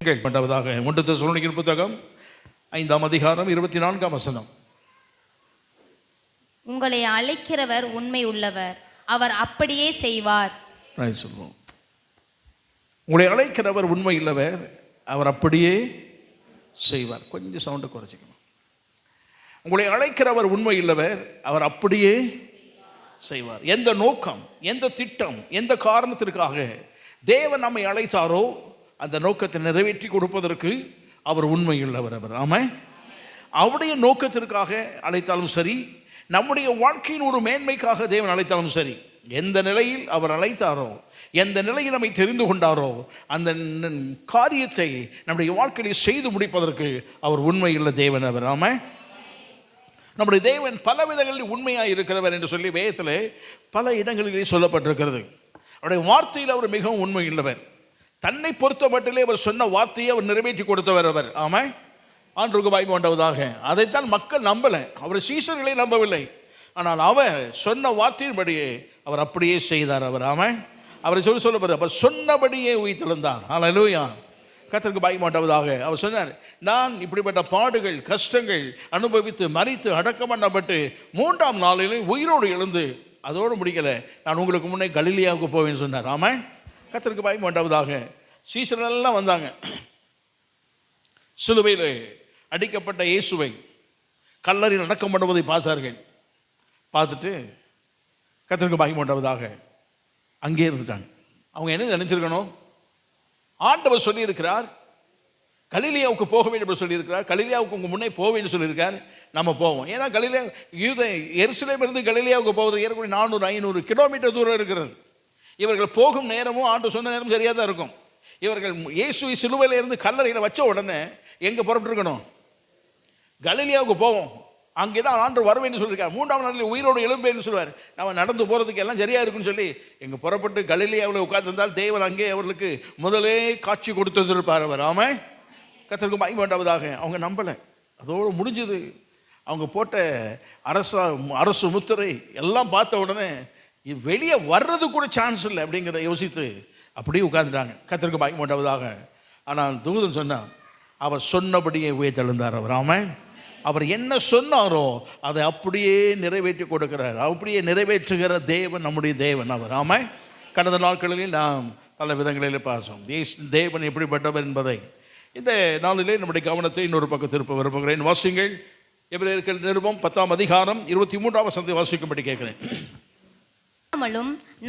கேட்பதாக 1 தெசலோனிக்கர் புத்தகம் 5ஆம் அதிகாரம் 24ஆம் வசனம். உங்களை அழைக்கிறவர் உண்மை உள்ளவர், அவர் அப்படியே செய்வார். உங்களை அழைக்கிறவர் உண்மை உள்ளவர், அவர் அப்படியே செய்வார். கொஞ்சம் சவுண்டை குறைச்சிக்கணும். உங்களை அழைக்கிறவர் உண்மை உள்ளவர், அவர் அப்படியே செய்வார். எந்த நோக்கம், எந்த திட்டம், எந்த காரணத்திற்காக தேவன் நம்மை அழைத்தாரோ அந்த நோக்கத்தை நிறைவேற்றி கொடுப்பதற்கு அவர் உண்மையுள்ளவர். அவர் ஆமாம், அவருடைய நோக்கத்திற்காக அழைத்தாலும் சரி, நம்முடைய வாழ்க்கையின் ஒரு மேன்மைக்காக தேவன் அழைத்தாலும் சரி, எந்த நிலையில் அவர் அழைத்தாரோ, எந்த நிலையில் நம்மை தெரிந்து கொண்டாரோ அந்த காரியத்தை நம்முடைய வாழ்க்கையில் செய்து முடிப்பதற்கு அவர் உண்மையுள்ள தேவன். அவர் ஆமாம், நம்முடைய தேவன் பல விதங்களில் உண்மையாக இருக்கிறவர் என்று சொல்லி வேதத்தில் பல இடங்களிலே சொல்லப்பட்டிருக்கிறது. அவருடைய வார்த்தையில் அவர் மிகவும் உண்மை உள்ளவர். தன்னை பொறுத்த மட்டிலே அவர் சொன்ன வார்த்தையை அவர் நிறைவேற்றி கொடுத்தவர். அவர் ஆமாம், ஆண்டுக்கு வாய்ப்பு கொண்டவதாக. அதைத்தான் மக்கள் நம்பலை, அவர் சீசர்களை நம்பவில்லை. ஆனால் அவர் சொன்ன வார்த்தையின்படியே அவர் அப்படியே செய்தார். அவர் ஆமாம், அவரை சொல்லப்படுது, அவர் சொன்னபடியே உயிர்த்தெழுந்தார். ஹல்லேலூயா, கர்த்தருக்கு பாய் மாட்டவதாக. அவர் சொன்னார், நான் இப்படிப்பட்ட பாடுகள் கஷ்டங்கள் அனுபவித்து மரித்து அடக்கம் பண்ணப்பட்டு 3ஆம் நாளிலே உயிரோடு எழுந்து அதோடு முடிக்கலை, நான் உங்களுக்கு முன்னே கலிலியாவுக்கு போவேன்னு சொன்னார். ஆமாம், கர்த்தருக்கு பாய் மாட்டவதாக. சீசரெல்லாம் வந்தாங்க. சிலுவையில் அடிக்கப்பட்ட இயேசுவை கல்லறையில் அடக்கம் பண்ணுவதை பார்த்தார்கள். பார்த்துட்டு கர்த்தருக்கு பாய் மாட்டவதாக அங்கே இருந்துட்டாங்க. அவங்க என்ன நினைச்சிருக்கணும்? ஆண்டவர் சொல்லியிருக்கிறார் கலிலியாவுக்கு போக வேண்டும் என்று சொல்லியிருக்கிறார், கலிலியாவுக்கு உங்கள் முன்னே போவேன்னு சொல்லியிருக்கார், நம்ம போவோம். ஏன்னா கலிலியா எருசலேமிலிருந்து கலிலியாவுக்கு போவது ஏறக்குறைய 400-500 கிலோமீட்டர் தூரம் இருக்கிறது. இவர்கள் போகும் நேரமும் ஆண்டு சொன்ன நேரம் சரியாக தான் இருக்கும். இவர்கள் இயேசுவை சிலுவையில் இருந்து கல்லறையில் வச்ச உடனே எங்கே புறப்பட்டுருக்கணும்? கலிலியாவுக்கு போவோம், அங்கே தான் ஆண்டு வருவேன்னு சொல்லியிருக்கார். 3ஆம் நாளில் உயிரோடு எழும்பேன்னு சொல்லுவார். நம்ம நடந்து போகிறதுக்கு எல்லாம் சரியாக இருக்குன்னு சொல்லி எங்கே புறப்பட்டு கலிலியாவில் உட்கார்ந்திருந்தால் தேவன் அங்கே அவர்களுக்கு முதலே காட்சி கொடுத்திருப்பார். அவர் ஆமாம், கர்த்தருக்கு மகிமை உண்டாவதாக. அவங்க நம்பலை, அதோடு முடிஞ்சது. அவங்க போட்ட அரசு முத்திரை எல்லாம் பார்த்த உடனே இது வெளியே வர்றது கூட சான்ஸ் இல்லை அப்படிங்கிறத யோசித்து அப்படியே உட்கார்ந்துட்டாங்க. கர்த்தருக்கு மகிமை உண்டாவதாக. ஆனால் தூதன் சொன்னான், அவர் சொன்னபடியே உயிர்த்தெழுந்தார். அவர் ஆமாம், அவர் என்ன சொன்னாரோ அதை அப்படியே நிறைவேற்றி கொடுக்கிறார். அப்படியே நிறைவேற்றுகிற தேவன் நம்முடைய தேவன். அவர் ஆமாம், கடந்த நாட்களில் நாம் பல விதங்களில் பார்த்தோம் தேவன் எப்படிப்பட்டவர் என்பதை. இந்த நாளிலே நம்முடைய கவனத்தை இன்னொரு பக்கம் திருப்ப விரும்புகிறேன். வாசிங்கள், எபிரேயர் நிருபம் 10ஆம் அதிகாரம் 23ஆம் வசனத்தை வாசிக்கும்படி கேட்கிறேன்.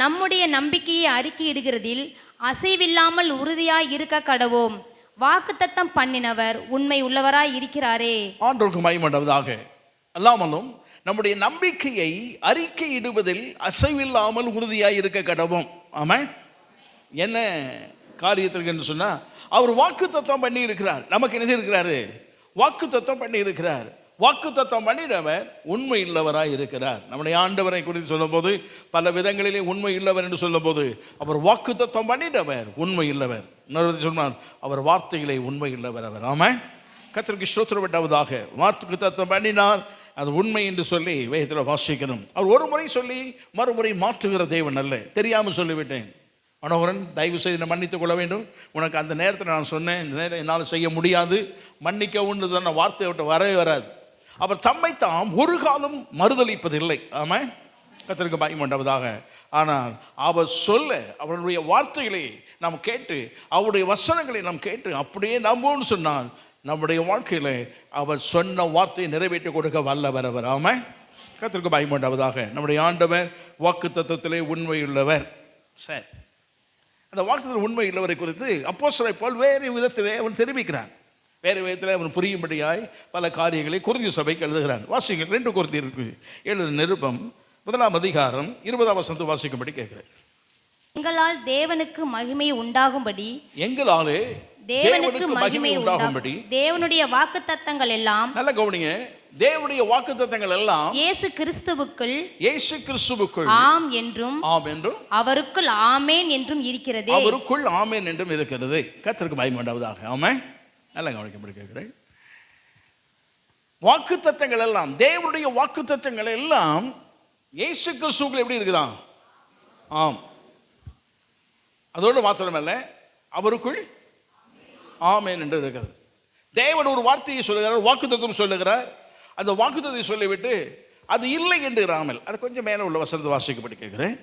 நம்முடைய நம்பிக்கையை அறிக்கையிடுகிறதில் அசைவில்லாமல் உறுதியாய் இருக்க கடவோம். வாக்குத்தத்தம் பண்ணினவர் உண்மை உள்ளவராய் இருக்கிறாரே. ஆண்டவருக்கு மகிமை உண்டாவதாக. அல்லாமலும் நம்முடைய நம்பிக்கையை அறிக்கையிடுவதில் அசைவில்லாமல் உறுதியாய் இருக்க கடவோம். ஆமாம், என்ன காரியத்திற்கு என்று சொன்னா, அவர் வாக்குத்தத்தம் பண்ணி இருக்கிறார். நமக்கு என்ன செய்திருக்கிறாரு? வாக்குத்தத்தம் பண்ணி இருக்கிறார். வாக்குத்தத்தம் பண்ணினவர் உண்மை இல்லவராய் இருக்கிறார். நம்முடைய ஆண்டவரை குறித்து சொல்லும் போது பல விதங்களிலே உண்மை இல்லவர் என்று சொல்லும் போது அவர் வாக்குத்தத்தம் பண்ணினவர் உண்மை இல்லவர். இன்னொரு சொன்னார், அவர் வார்த்தைகளை உண்மை இல்லவர். அவர் ஆமாம், கர்த்தருக்கு ஸ்தோத்திரம் உண்டாவதாக. வாக்குத்தத்தம் பண்ணினார், அது உண்மை என்று சொல்லி வேதத்தில் வாசிக்கணும். அவர் ஒரு முறை சொல்லி மறுமுறை மாற்றுகிற தேவன் அல்ல. தெரியாமல் சொல்லிவிட்டேன் மனோகரன், தயவு செய்து நான் மன்னித்துக் கொள்ள வேண்டும். உனக்கு அந்த நேரத்தில் நான் சொன்னேன், இந்த நேரம் என்னால் செய்ய முடியாது, மன்னிக்க ஒன்று தான் வார்த்தையை விட்டு வரவே வராது. அவர் தம்மை தாம் ஒரு காலம் மறுதளிப்பதில்லை. ஆமாம், கர்த்தருக்கு மகிமை உண்டாவதாக. ஆனால் அவர் சொல்ல, அவருடைய வார்த்தைகளை நாம் கேட்டு, அவருடைய வசனங்களை நாம் கேட்டு அப்படியே நம்புன்னு சொன்னால் நம்முடைய வாழ்க்கையில் அவர் சொன்ன வார்த்தையை நிறைவேற்றி கொடுக்க வல்லவர். அவர் ஆமாம், கர்த்தருக்கு மகிமை உண்டாவதாக. நம்முடைய ஆண்டவர் வாக்கு தத்துவத்திலே உண்மையுள்ளவர். சரி, அந்த வாக்குத்தத்தத்தில் உண்மை உள்ளவரை குறித்து அப்போஸ்தலர் பவுல் வேறு விதத்திலே அவன் தெரிவிக்கிறான். வேறு விதத்தில் அவன் புரியும்படியாய் பல காரியங்களை கொரிந்தியர் சபைக்கு எழுதுகிறான். வாசிங்கள், 2 கொரிந்தியருக்கு எழுதின நிருபம் 1ஆம் அதிகாரம் 20ஆம் வசனத்தை வாசிக்கும்படி கேட்கிறேன். எங்களால் தேவனுக்கு மகிமை உண்டாகும்படி, எங்களாலே தேவனுக்கு மகிமை உண்டாகும்படி தேவனுடைய வாக்குத்தத்தங்கள் எல்லாம், நல்ல கவனிங்க, தேவனுடைய வாக்குத்தத்தங்கள் எல்லாம் இயேசு கிறிஸ்துவுக்குள் ஆம் என்றும் அவருக்குள் ஆமென் என்றும் இருக்கிறது. அவருக்குள் ஆமென் என்றும் இருக்கிறது. கர்த்தருக்கு மகிமை உண்டாவதாக. ஆமென். நல்லா கவனிக்கும்படி கேட்கிறேன். வாக்குத்தத்தங்கள் எல்லாம், தேவனுடைய வாக்குத்தத்தங்கள் எல்லாம் இயேசு கிறிஸ்துவுக்குள் எப்படி இருக்குதான்? ஆம். அதோடு மாத்திரமல்ல, அவருக்குள் ஆமென் என்று இருக்கிறது. தேவன் ஒரு வார்த்தையை சொல்லுகிறார், வாக்குத்தத்தம் சொல்லுகிறார். அந்த வாக்குத்தத்தை சொல்லிவிட்டு அது இல்லை என்று இராமல், அது கொஞ்சம் மேலே உள்ள வசனத்தை வாசிக்கப்பட்டு கேட்கிறேன்.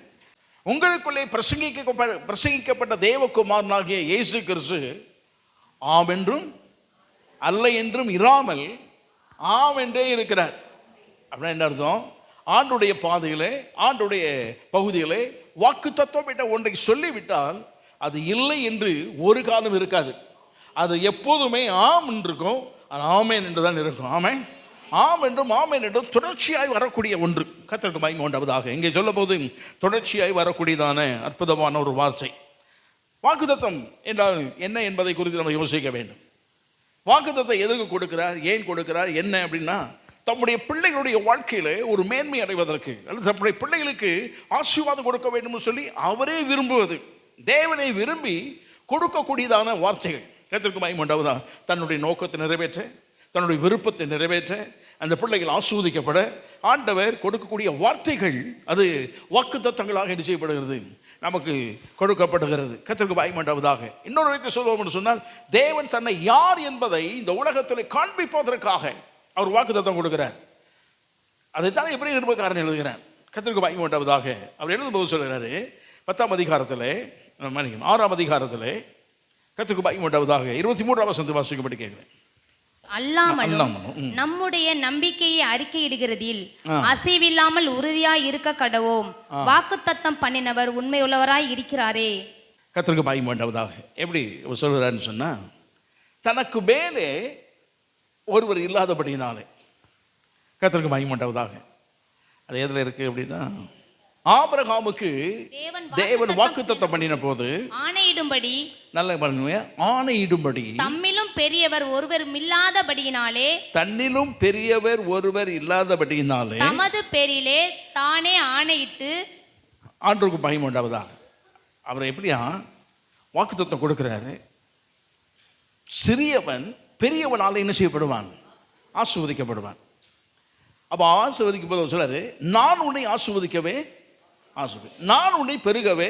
உங்களுக்குள்ளே பிரசங்கிக்கப்பட்ட தேவகுமாரனாகிய இயேசு கிறிஸ்து ஆம் என்றும் அல்ல என்றும் இராமல் ஆம் என்றே இருக்கிறார். அப்படின்னா என்ன அர்த்தம்? ஆண்டுடைய பாதையிலே, ஆண்டுடைய பகுதியிலே வாக்கு தத்துவம் ஒன்றை சொல்லிவிட்டால் அது இல்லை என்று ஒரு காலம் இருக்காது. அது எப்போதுமே ஆம் என்று இருக்கும், ஆமேன் என்று தான் இருக்கும். ஆமேன், ஆம் என்றும் ஆமேன் என்றும் தொடர்ச்சியாய் வரக்கூடிய ஒன்று. கர்த்தருக்கு மகிமை உண்டாவதாக. இங்கே சொல்ல போது தொடர்ச்சியாய் வரக்கூடியதான அற்புதமான ஒரு வார்த்தை. வாக்குத்தத்தம் என்றால் என்ன என்பதை குறித்து நம்ம யோசிக்க வேண்டும். வாக்குத்தத்தத்தை எதற்கு கொடுக்கிறார், ஏன் கொடுக்கிறார், என்ன அப்படின்னா, தம்முடைய பிள்ளைகளுடைய வாழ்க்கையில ஒரு மேன்மை அடைவதற்கு, அல்லது தம்முடைய பிள்ளைகளுக்கு ஆசீர்வாதம் கொடுக்க வேண்டும் சொல்லி அவரே விரும்புவது, தேவனை விரும்பி கொடுக்கக்கூடியதான வார்த்தைகள். கர்த்தருக்கு மகிமை உண்டாவதாக. தன்னுடைய நோக்கத்தை நிறைவேற்ற, தன்னுடைய விருப்பத்தை நிறைவேற்ற, அந்த பிள்ளைகள் ஆசீர்வதிக்கப்பட ஆண்டவர் கொடுக்கக்கூடிய வார்த்தைகள் அது வாக்குத்தத்தங்களாக என்ன செய்யப்படுகிறது, நமக்கு கொடுக்கப்படுகிறது. கர்த்தருக்கு மகிமை உண்டாவதாக. இன்னொரு விதத்தை சொல்வோம் என்று சொன்னால், தேவன் தன்னை யார் என்பதை இந்த உலகத்தில் காண்பிப்பதற்காக அவர் வாக்குத்தத்தம் கொடுக்கிறார். அதைத்தான் எபிரேயர் நிருபக்காரன் எழுதுகிறார். கர்த்தருக்கு மகிமை உண்டாவதாக. அவர் எழுதும்போது சொல்கிறாரு, 10ஆம் அதிகாரத்தில், 6ஆம் அதிகாரத்தில், கர்த்தருக்கு மகிமை உண்டாவதாக, 23ஆம் வசனத்தை வாசிக்கும்படி கேட்கிறேன். அல்லாமலும் நம்முடைய நம்பிக்கையை அறிக்கையிடுகிறதில் அசைவில்லாமல் உறுதியாய் இருக்க கடவோம். வாக்குத்தத்தம் பண்ணினவர் உண்மை உள்ளவராய் இருக்கிறாரே. கர்த்தருக்கு மகிமை உண்டாவதாக. எப்படி சொல்கிறாருன்னு சொன்னா, தனக்கு மேலே ஒருவர் இல்லாதபடினாலே, கர்த்தருக்கு மகிமை உண்டாவதாக. அது எதுல இருக்கு அப்படின்னா, ஆபிரகாமுக்கு தேவன் வாக்குத்தத்தம் பண்ணின போது ஆணையிடும்படி, நல்ல பாருங்க, ஆணையிடும்படி தம்மிலும் பெரியவர் ஒருவர் இல்லாதபடியினாலே, தன்னிலும் பெரியவர் ஒருவர் இல்லாதபடியினாலே தமது பேரிலே தானே ஆணையிட்டு. ஆண்டவருக்கு மகிமை உண்டாவதாக. அவர் எப்படியா வாக்குத்தத்தம் கொடுக்கிறாரு? சிறியவன் பெரியவனால என்ன செய்யப்படுவான்? ஆசீர்வதிக்கப்படுவான். அப்ப ஆசீர்வதிக்கும் போது சொல்றாரு, நான் உன்னை ஆசீர்வதிக்கவே நான் உன்னை பெருகவே.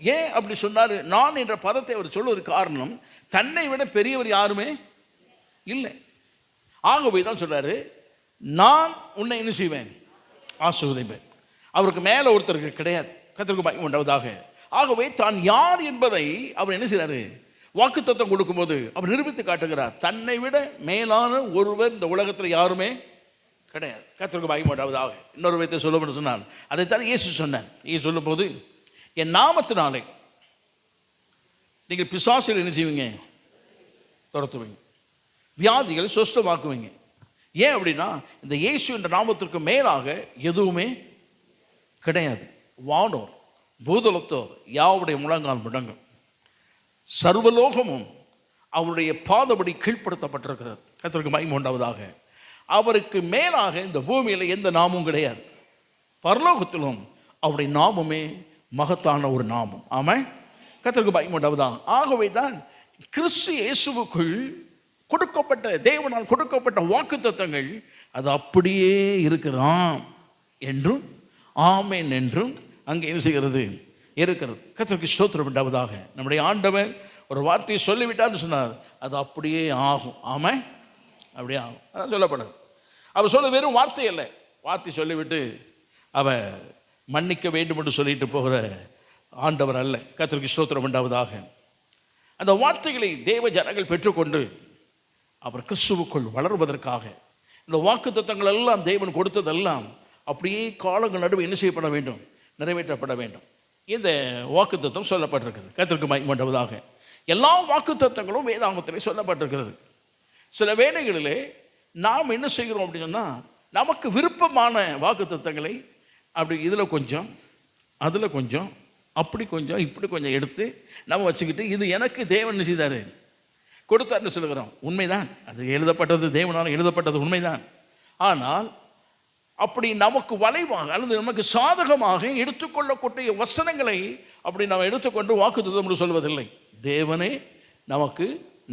ஏன் அப்படி சொன்னாரு? நான் என்ற பதத்தை அவர் சொல்ல ஒரு காரணம், தன்னை விட பெரியவர் யாருமே இல்லை. ஆகவே தான் சொல்றாரு, நான் உன்னை என்ன செய்வேன்? ஆசீர்வதிப்பேன். அவருக்கு மேல ஒருத்தருக்கு கிடையாது. கர்த்தருக்கு மகிமை உண்டாவதாக. ஆகவே தான் யார் என்பதை அவர் என்ன செய்றாரு? வாக்குத்தத்தம் கொடுக்கும்போது அவர் நிரூபித்து காட்டுகிறார். தன்னை விட மேலான ஒருவர் இந்த உலகத்தில் யாருமே கிடையாது. கர்த்தருக்கு மகிமை உண்டாவதாக. இன்னொரு விதத்தை சொல்ல சொன்னார், அதைத்தான் இயேசு சொன்னார். இயேசு சொல்லும் போது, என் நாமத்தினாலே நீங்கள் பிசாசில் என்ன செய்வீங்க? துரத்துவீங்க, வியாதிகள் சுஸ்தமாக்குவீங்க. ஏன் அப்படின்னா, இந்த இயேசு என்ற நாமத்திற்கு மேலாக எதுவுமே கிடையாது. வானோர் பூதலத்தோர் யாவுடைய முழங்கால் முடங்கும், சர்வலோகமும் அவருடைய பாதபடி கீழ்ப்படுத்தப்பட்டிருக்கிறது. கர்த்தருக்கு மகிமை உண்டாவதாக. அவருக்கு மேலாக இந்த பூமியில் எந்த நாமும் கிடையாது. பரலோகத்திலும் அவருடைய நாமமே மகத்தான ஒரு நாமம். ஆமாம், கர்த்தருக்கு மகிமை உண்டாவதாக. ஆகவே தான் கிறிஸ்து இயேசுவுக்குள் கொடுக்கப்பட்ட, தேவனால் கொடுக்கப்பட்ட வாக்குத்தத்தங்கள் அது அப்படியே இருக்கிறாம் என்றும் ஆமேன் என்றும் அங்கே என்ன செய்கிறது? இருக்கிறது. கர்த்தருக்கு ஸ்தோத்திரம் உண்டாவதாக. நம்முடைய ஆண்டவர் ஒரு வார்த்தையை சொல்லிவிட்டார்னு சொன்னார், அது அப்படியே ஆகும். ஆமாம், அப்படியே ஆகும். அதான் சொல்லப்படுது. அவர் சொல்ல வெறும் வார்த்தை இல்லை, வார்த்தை சொல்லிவிட்டு அவர் மன்னிக்க வேண்டும் என்று சொல்லிட்டு போகிற ஆண்டவர் அல்ல. கர்த்தருக்கு ஸ்தோத்திரம் உண்டாவதாக. அந்த வார்த்தைகளை தேவ ஜனங்கள் பெற்றுக்கொண்டு அவர் கிறிஸ்துவுக்குள் வளருவதற்காக இந்த வாக்குத்தத்தங்கள் எல்லாம் தேவன் கொடுத்ததெல்லாம் அப்படியே காலங்கள் நடுவே என்ன செய்யப்பட வேண்டும்? நிறைவேற்றப்பட வேண்டும். இந்த வாக்குத்தத்தம் சொல்லப்பட்டிருக்கிறது. கர்த்தருக்கு மகிமை உண்டாவதாக. எல்லா வாக்குத்தத்தங்களும் வேதாகமத்திலே சொல்லப்பட்டிருக்கிறது. சில வேளைகளிலே நாம் என்ன செய்கிறோம் அப்படின்னு சொன்னால், நமக்கு விருப்பமான வாக்குத்தத்தங்களை அப்படி இதில் கொஞ்சம், அதில் கொஞ்சம், அப்படி கொஞ்சம், இப்படி கொஞ்சம் எடுத்து நம்ம வச்சுக்கிட்டு, இது எனக்கு தேவன் செய்தார் கொடுத்தார்னு சொல்லுகிறோம். உண்மைதான், அது எழுதப்பட்டது, தேவனால் எழுதப்பட்டது உண்மைதான். ஆனால் அப்படி நமக்கு வளைவாக அல்லது நமக்கு சாதகமாக எடுத்துக்கொள்ளக்கூடிய வசனங்களை அப்படி நாம் எடுத்துக்கொண்டு வாக்குத்தத்தம் என்று சொல்வதில்லை. தேவனே நமக்கு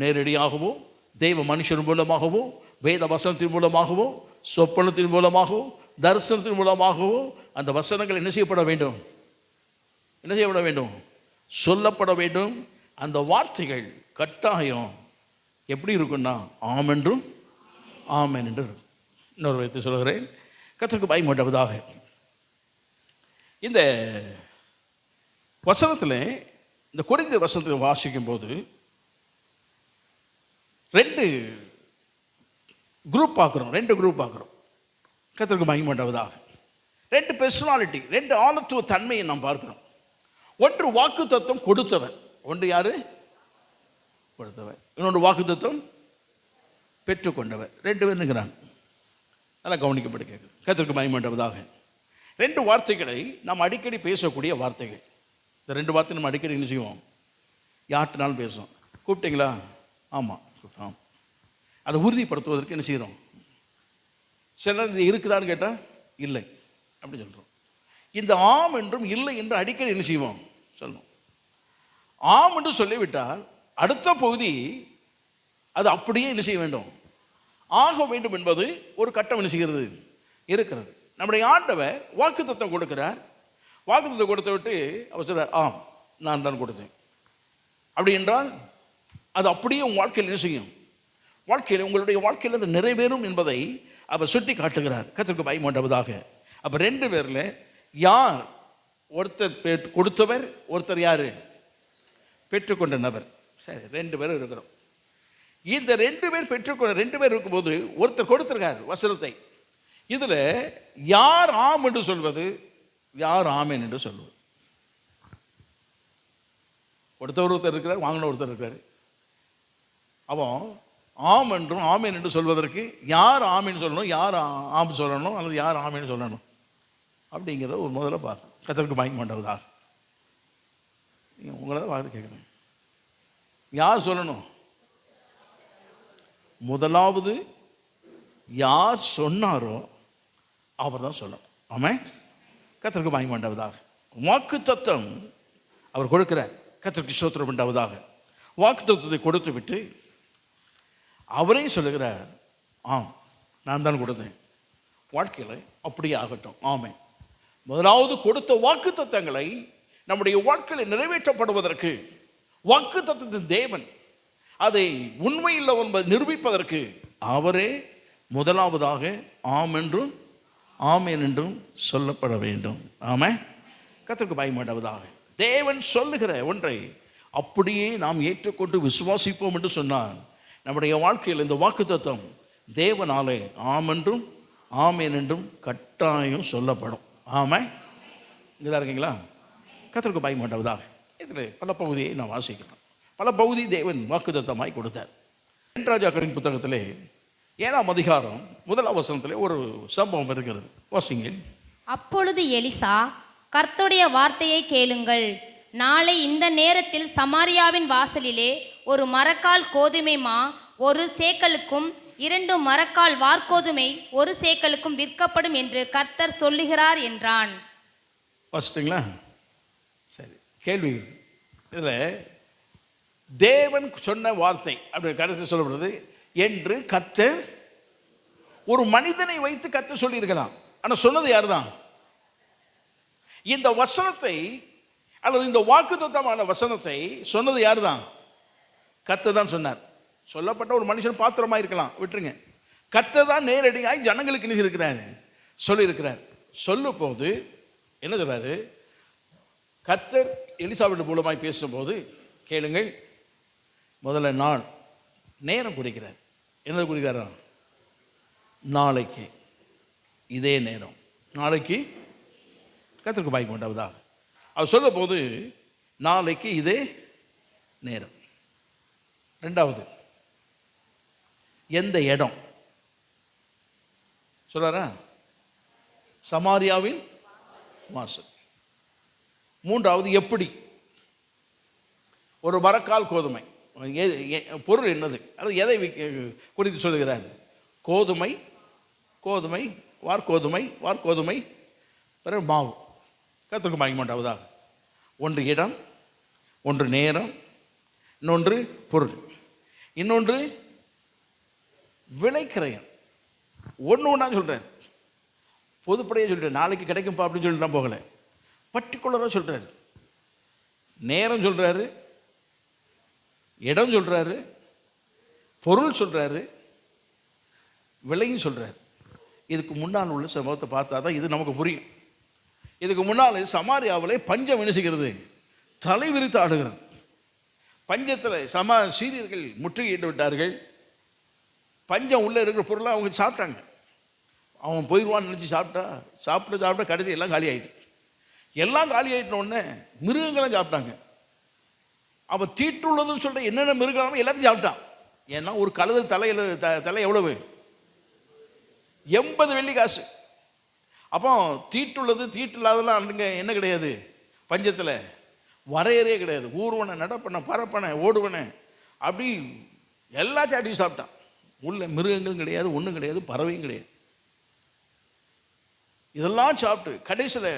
நேரடியாகவோ, தெய்வ மனுஷன் மூலமாகவோ, வேத வசனத்தின் மூலமாகவோ, சொப்பனத்தின் மூலமாகவோ, தரிசனத்தின் மூலமாகவோ அந்த வசனங்கள் என்ன செய்யப்பட வேண்டும்? என்ன செய்யப்பட வேண்டும்? சொல்லப்பட வேண்டும். அந்த வார்த்தைகள் கட்டாயம் எப்படி இருக்குன்னா ஆம் என்றும் ஆமென் என்று இருக்கும். இன்னொரு வைத்து சொல்கிறேன், கர்த்தருக்கு பயப்பட்டவதாக. இந்த வசனத்தில், இந்த கொரிந்தியர் வசனத்தை வாசிக்கும் போது 2 குரூப் பார்க்குறோம். கர்த்தருக்கு பயப்பட்டவதாக. 2 பெர்சனாலிட்டி, 2 ஆளத்துவ தன்மையை நாம் பார்க்கிறோம். ஒன்று வாக்குத்தத்தம் கொடுத்தவர். ஒன்று யாரு? கொடுத்தவர். இன்னொன்று வாக்குத்தத்தம் பெற்றுக்கொண்டவர். 2 பேர் இருக்கிறாங்க. நல்லா கவனிக்கப்பட்டு கேட்குது. கர்த்தருக்கு பயப்பட்டவதாக. 2 வார்த்தைகளை நாம் அடிக்கடி பேசக்கூடிய வார்த்தைகள். இந்த 2 வார்த்தை நம்ம அடிக்கடி என்ன செய்வோம்? யார்கிட்டனாலும் பேசுவோம். கூப்பிட்டீங்களா? ஆமாம் கூப்பிட்டோம். அதை உறுதிப்படுத்துவதற்கு என்ன செய்கிறோம்? சிலர் இது இருக்குதான்னு கேட்டால் இல்லை அப்படி சொல்கிறோம். இந்த ஆம் என்றும் இல்லை என்று அடிக்கடி என்ன செய்வோம்? சொல்லணும். ஆம் என்று சொல்லிவிட்டால் அடுத்த பகுதி அது அப்படியே என்ன செய்ய வேண்டும்? ஆக வேண்டும் என்பது ஒரு கட்டம் என்ன செய்கிறது? இருக்கிறது. நம்முடைய ஆண்டவர் வாக்குத்தத்தம் கொடுக்கிறார். வாக்குத்தத்தம் கொடுத்து விட்டு அவர் சொல்றார், ஆம் நான் தான் கொடுத்தேன். அப்படி என்றால் அது அப்படியே உங்கள் வாழ்க்கையில் என்ன செய்யும்? உங்களுடைய வாழ்க்கையில் அது நிறைவேறும் என்பதை அவர் சுட்டி காட்டுகிறார். கர்த்தருக்கு பயப்பட்டவதாக. அப்போ 2 பேரில் யார்? ஒருத்தர் கொடுத்தவர், ஒருத்தர் யாரு? பெற்றுக்கொண்ட நபர். சரி, 2 பேரும் இருக்கிறோம். இந்த 2 பேர் பெற்றுக்கொண்ட 2 பேர் இருக்கும்போது ஒருத்தர் கொடுத்திருக்கார் வசனத்தை. இதில் யார் ஆம் என்று சொல்வது, யார் ஆமேன் என்று சொல்வது? ஒருத்தர் இருக்கிறார், வாங்கின ஒருத்தர் இருக்கிறார். அவன் ஆம் என்றும் ஆமேன் என்று சொல்வதற்கு யார் ஆமேன்னு சொல்லணும், யார் ஆம் சொல்லணும், அல்லது யார் ஆமேன்னு சொல்லணும் அப்படிங்கிறத ஒரு முதல்ல பாரு. கர்த்தருக்கு பயப்பட்டவதா. உங்களை தான் பார்த்து கேட்கணும். யார் சொல்லணும்? முதலாவது யார் சொன்னாரோ அவர் தான் சொல்லணும். ஆமென். கர்த்தருக்கு பயப்பட்டவதாக. வாக்குத்தத்தம் அவர் கொடுக்கிறார். கர்த்தருக்கு ஸ்தோத்திரம் உண்டாவதாக. வாக்குத்தத்தத்தை கொடுத்து விட்டு அவரே சொல்லுகிறார், ஆம் நான் தான் கொடுத்தேன், வாழ்க்கையில் அப்படியே ஆகட்டும். ஆமென். முதலாவது கொடுத்த வாக்குத்தத்தங்களை நம்முடைய வாழ்க்கையில் நிறைவேற்றப்படுவதற்கு வாக்குத்தத்தத்தின் தேவன் அதை உண்மையில் என்பதை நிரூபிப்பதற்கு அவரே முதலாவதாக ஆம் என்றும் ஆமேன் என்றும் சொல்லப்பட வேண்டும். ஆமென். கர்த்தருக்கு பயப்பட்டவதாக. தேவன் சொல்லுகிற ஒன்றை அப்படியே நாம் ஏற்றுக்கொண்டு விசுவாசிப்போம் என்று சொன்னார். நம்முடைய வாழ்க்கையில் இந்த வாக்குத்தத்தம் தேவனாலே ஆம் என்றும் ஆமேன் என்றும் கட்டாயம் சொல்லப்படும். ஆமென். இங்கே தான் இருக்கீங்களா? கர்த்தருக்கு பயப்பட்டவதாக. இதில் பல பகுதியை நான் வாசிக்கிறேன். பல பகுதி தேவன் வாக்குத்தத்தமாய் கொடுத்தார். ராஜாக்களின் புத்தகத்திலே 7ஆம் அதிகாரம் 1ஆம் வசனத்திலே ஒரு சம்பவம் இருக்கிறது. வாசிங்க. அப்பொழுது எலிசா, கர்த்தருடைய வார்த்தையை கேளுங்கள். நாளை இந்த நேரத்தில் சமாரியாவின் வாசலிலே ஒரு மரக்கால் கோதுமை மா 1 சேக்கலுக்கும் 2 மரக்கால் வார்கோதுமை 1 சேக்கலுக்கும் விற்கப்படும் என்று கர்த்தர் சொல்லுகிறார் என்றான். வாசிட்டீங்களா? சரி, கேள்வி. இதில் தேவன் சொன்ன வார்த்தை அப்படி கடைசி சொல்லப்படுறது என்று கர்த்தர் ஒரு மனிதனை வைத்து கர்த்தர் சொல்லியிருக்கலாம். ஆனால் சொன்னது யார் தான்? இந்த வசனத்தை அல்லது இந்த வாக்குத்தத்தமான வசனத்தை சொன்னது யார் தான்? கர்த்தர் தான் சொன்னார். சொல்லப்பட்ட ஒரு மனுஷன் பாத்திரமாக இருக்கலாம், விட்டுருங்க. கர்த்தர் தான் நேரடியாக ஜனங்களுக்கு என்ன இருக்கிறார்? சொல்லியிருக்கிறார். சொல்லும் போது என்ன சொல்றாரு? கர்த்தர் எலிசாவின் மூலமாய் பேசும்போது கேளுங்கள். முதல்ல நாள் நேரம் குறிக்கிறார். என்னது குறிக்கிறாரா? நாளைக்கு இதே நேரம், நாளைக்கு கர்த்தருக்கு பயப்பட்டவதா. அவர் சொல்லும் போது நாளைக்கு இதே நேரம். 2வது எந்த இடம் சொல்றாரா? சமாரியாவின் வாசல். 3வது எப்படி? ஒரு மரக்கால் கோதுமை. பொருள் என்னது? அது எதை குறித்து சொல்லுகிறார்? கோதுமை, கோதுமை, வார்கோதுமை, வார்கோதுமை, பிறகு மாவு. கர்த்தருக்கு பயப்பட்டவதா. ஒன்று இடம், ஒன்று நேரம், இன்னொன்று பொருள், இன்னொன்று விலைக்கிரயம். ஒன்றா சொல்கிறார். பொதுப்படையாக சொல்கிறார். நாளைக்கு கிடைக்கும்பா அப்படின்னு சொல்லிட்டு போகலை, பர்டிகுலராக சொல்கிறார். நேரம் சொல்கிறாரு, இடம் சொல்றாரு, பொருள் சொல்றாரு, விலையும் சொல்றாரு. இதுக்கு முன்னால் உள்ள சம்பவத்தை பார்த்தா தான் இது நமக்கு புரியும். இதுக்கு முன்னால் சமாரியாவிலே பஞ்சம் என்ன செய்கிறது? தலைவிரித்து ஆடுகிறது. பஞ்சத்தில் சீரியர்கள் முற்றுகையிட்டு விட்டார்கள். பஞ்சம் உள்ளே இருக்கிற பொருளை அவங்க சாப்பிட்டாங்க. அவன் போயிடுவான்னு நினச்சி சாப்பிட்டு கடைசி எல்லாம் காலி ஆயிடுச்சு. எல்லாம் காலி ஆகிட்டோடனே மிருகங்களும் சாப்பிட்டாங்க. அவன் தீட்டுள்ளதுன்னு சொல்லிட்டு என்னென்ன மிருகம் எல்லாத்தையும் சாப்பிட்டான். ஏன்னா ஒரு கழுதை தலை எவ்வளவு? 80 வெள்ளி காசு. அப்போ தீட்டுள்ளது தீட்டு இல்லாதெல்லாம் அங்கே என்ன கிடையாது, பஞ்சத்தில் வரையறையே கிடையாது. ஊர்வனை, நடப்பனை, பரப்பனை, ஓடுவனை, அப்படி எல்லாத்தையும் அடிச்சு சாப்பிட்டான். உள்ள மிருகங்களும் கிடையாது, ஒன்றும் கிடையாது, பறவையும் கிடையாது. இதெல்லாம் சாப்பிட்டு கடைசியில்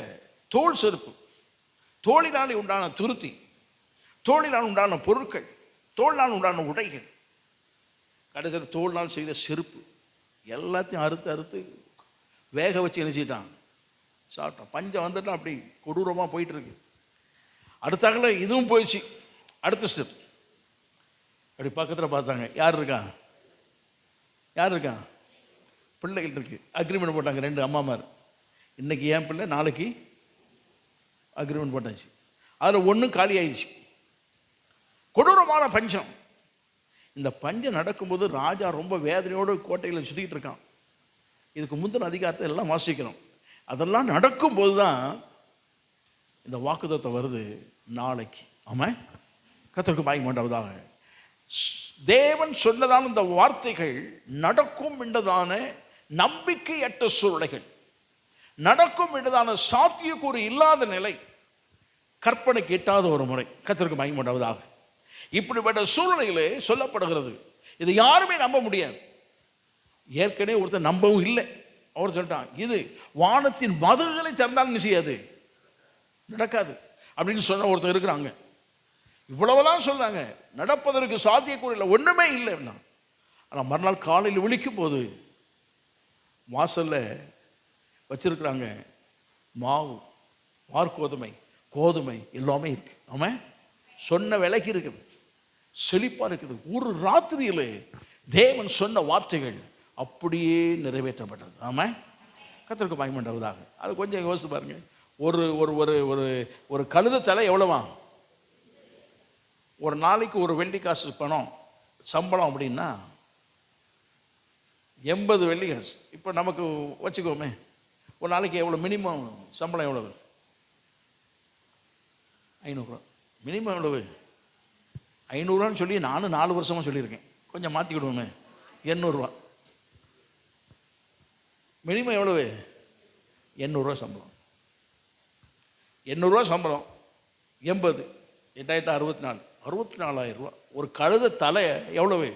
தோல் செருப்பு, தோளினால் உண்டான துருத்தி, தோளினால் உண்டான பொருட்கள், தோளினால் உண்டான உடைகள், கடைசியில் தோளினால் செய்த செருப்பு எல்லாத்தையும் அறுத்து வேக வச்சு நினைச்சிட்டான், சாப்பிட்டான். பஞ்சம் வந்துட்டான். அப்படி கொடூரமாக போயிட்டு இருக்கு. அடுத்தாக்கல இதுவும் போயிடுச்சு. அடுத்த ஸ்டெப் அப்படி பக்கத்தில் பார்த்தாங்க, யார் இருக்கா? பிள்ளைகள் இருக்கு. அக்ரிமெண்ட் போட்டாங்க 2 அம்மாமார். இன்னைக்கு என் பிள்ளை, நாளைக்கு அக்ரிமெண்ட் போட்டாச்சு. அதில் ஒன்றும் காலி ஆயிடுச்சு. கொடூரமான பஞ்சம். இந்த பஞ்சம் நடக்கும்போது ராஜா ரொம்ப வேதனையோடு கோட்டையில் சுற்றிக்கிட்டு இருக்கான். இதுக்கு முந்தின அதிகாரத்தை எல்லாம் வாசிக்கிறோம். அதெல்லாம் நடக்கும்போது தான் இந்த வாக்குத்தத்தம் வருது, நாளைக்கு. ஆமாம், கர்த்தருக்கு மகிமை உண்டாவதாக. தேவன் சொன்னதான இந்த வார்த்தைகள் நடக்கும் என்றதான நம்பிக்கையற்ற சூழ்நிலைகள், நடக்கும் என்றதான சாத்தியக்கூறு இல்லாத நிலை, கற்பனைக்கு எட்டாத ஒரு முறை. கர்த்தருக்கு மகிமை உண்டாவதாக. இப்படிப்பட்ட சூழ்நிலையிலே சொல்லப்படுகிறது, இது யாருமே நம்ப முடியாது. ஏற்கனவே ஒருத்தர் நம்பவும் இல்லை. அவர் சொல்லிட்டான், இது வானத்தின் மதகுகளை திறந்தாலும் செய்யாது, நடக்காது அப்படின்னு சொன்ன ஒருத்தர் இருக்கிறாங்க. இவ்வளவெல்லாம் சொல்றாங்க, நடப்பதற்கு சாத்தியக்கூறு இல்லை, ஒன்றுமே இல்லை. ஆனால் மறுநாள் காலையில் விழிக்கும் போது வாசல்ல வச்சிருக்கிறாங்க மாவு, வார்கோதுமை, கோதுமை எல்லாமே இருக்கு. ஆமாம், சொன்ன விலைக்கு இருக்குது, செழிப்பா இருக்குது. ஒரு ராத்திரியிலே தேவன் சொன்ன வார்த்தைகள் அப்படியே நிறைவேற்றப்பட்டது. ஆமாம், கர்த்தருக்கு மகிமை உண்டாவதாக. அது கொஞ்சம் யோசித்து பாருங்க. ஒரு ஒரு ஒரு ஒரு ஒரு கழுதை தலை எவ்வளவா? ஒரு நாளைக்கு ஒரு வெள்ளி காசு பணம் சம்பளம் அப்படின்னா 80 வெள்ளி காசு. இப்போ நமக்கு வச்சுக்கோமே, ஒரு நாளைக்கு எவ்வளோ மினிமம் சம்பளம்? எவ்வளவு? 500 ரூபா. மினிமம் எவ்வளவு? 500 ரூபான்னு சொல்லி நானும் 4 வருஷமாக சொல்லியிருக்கேன். கொஞ்சம் மாற்றிக்கிடுவோமே, 800 ரூபா. மினிமம் எவ்வளவு? 800 ரூபா சம்பளம். 800 ரூபா சம்பளம், 80, 864, 64,000 ரூபா. ஒரு கழுத தலை எவ்வளவு?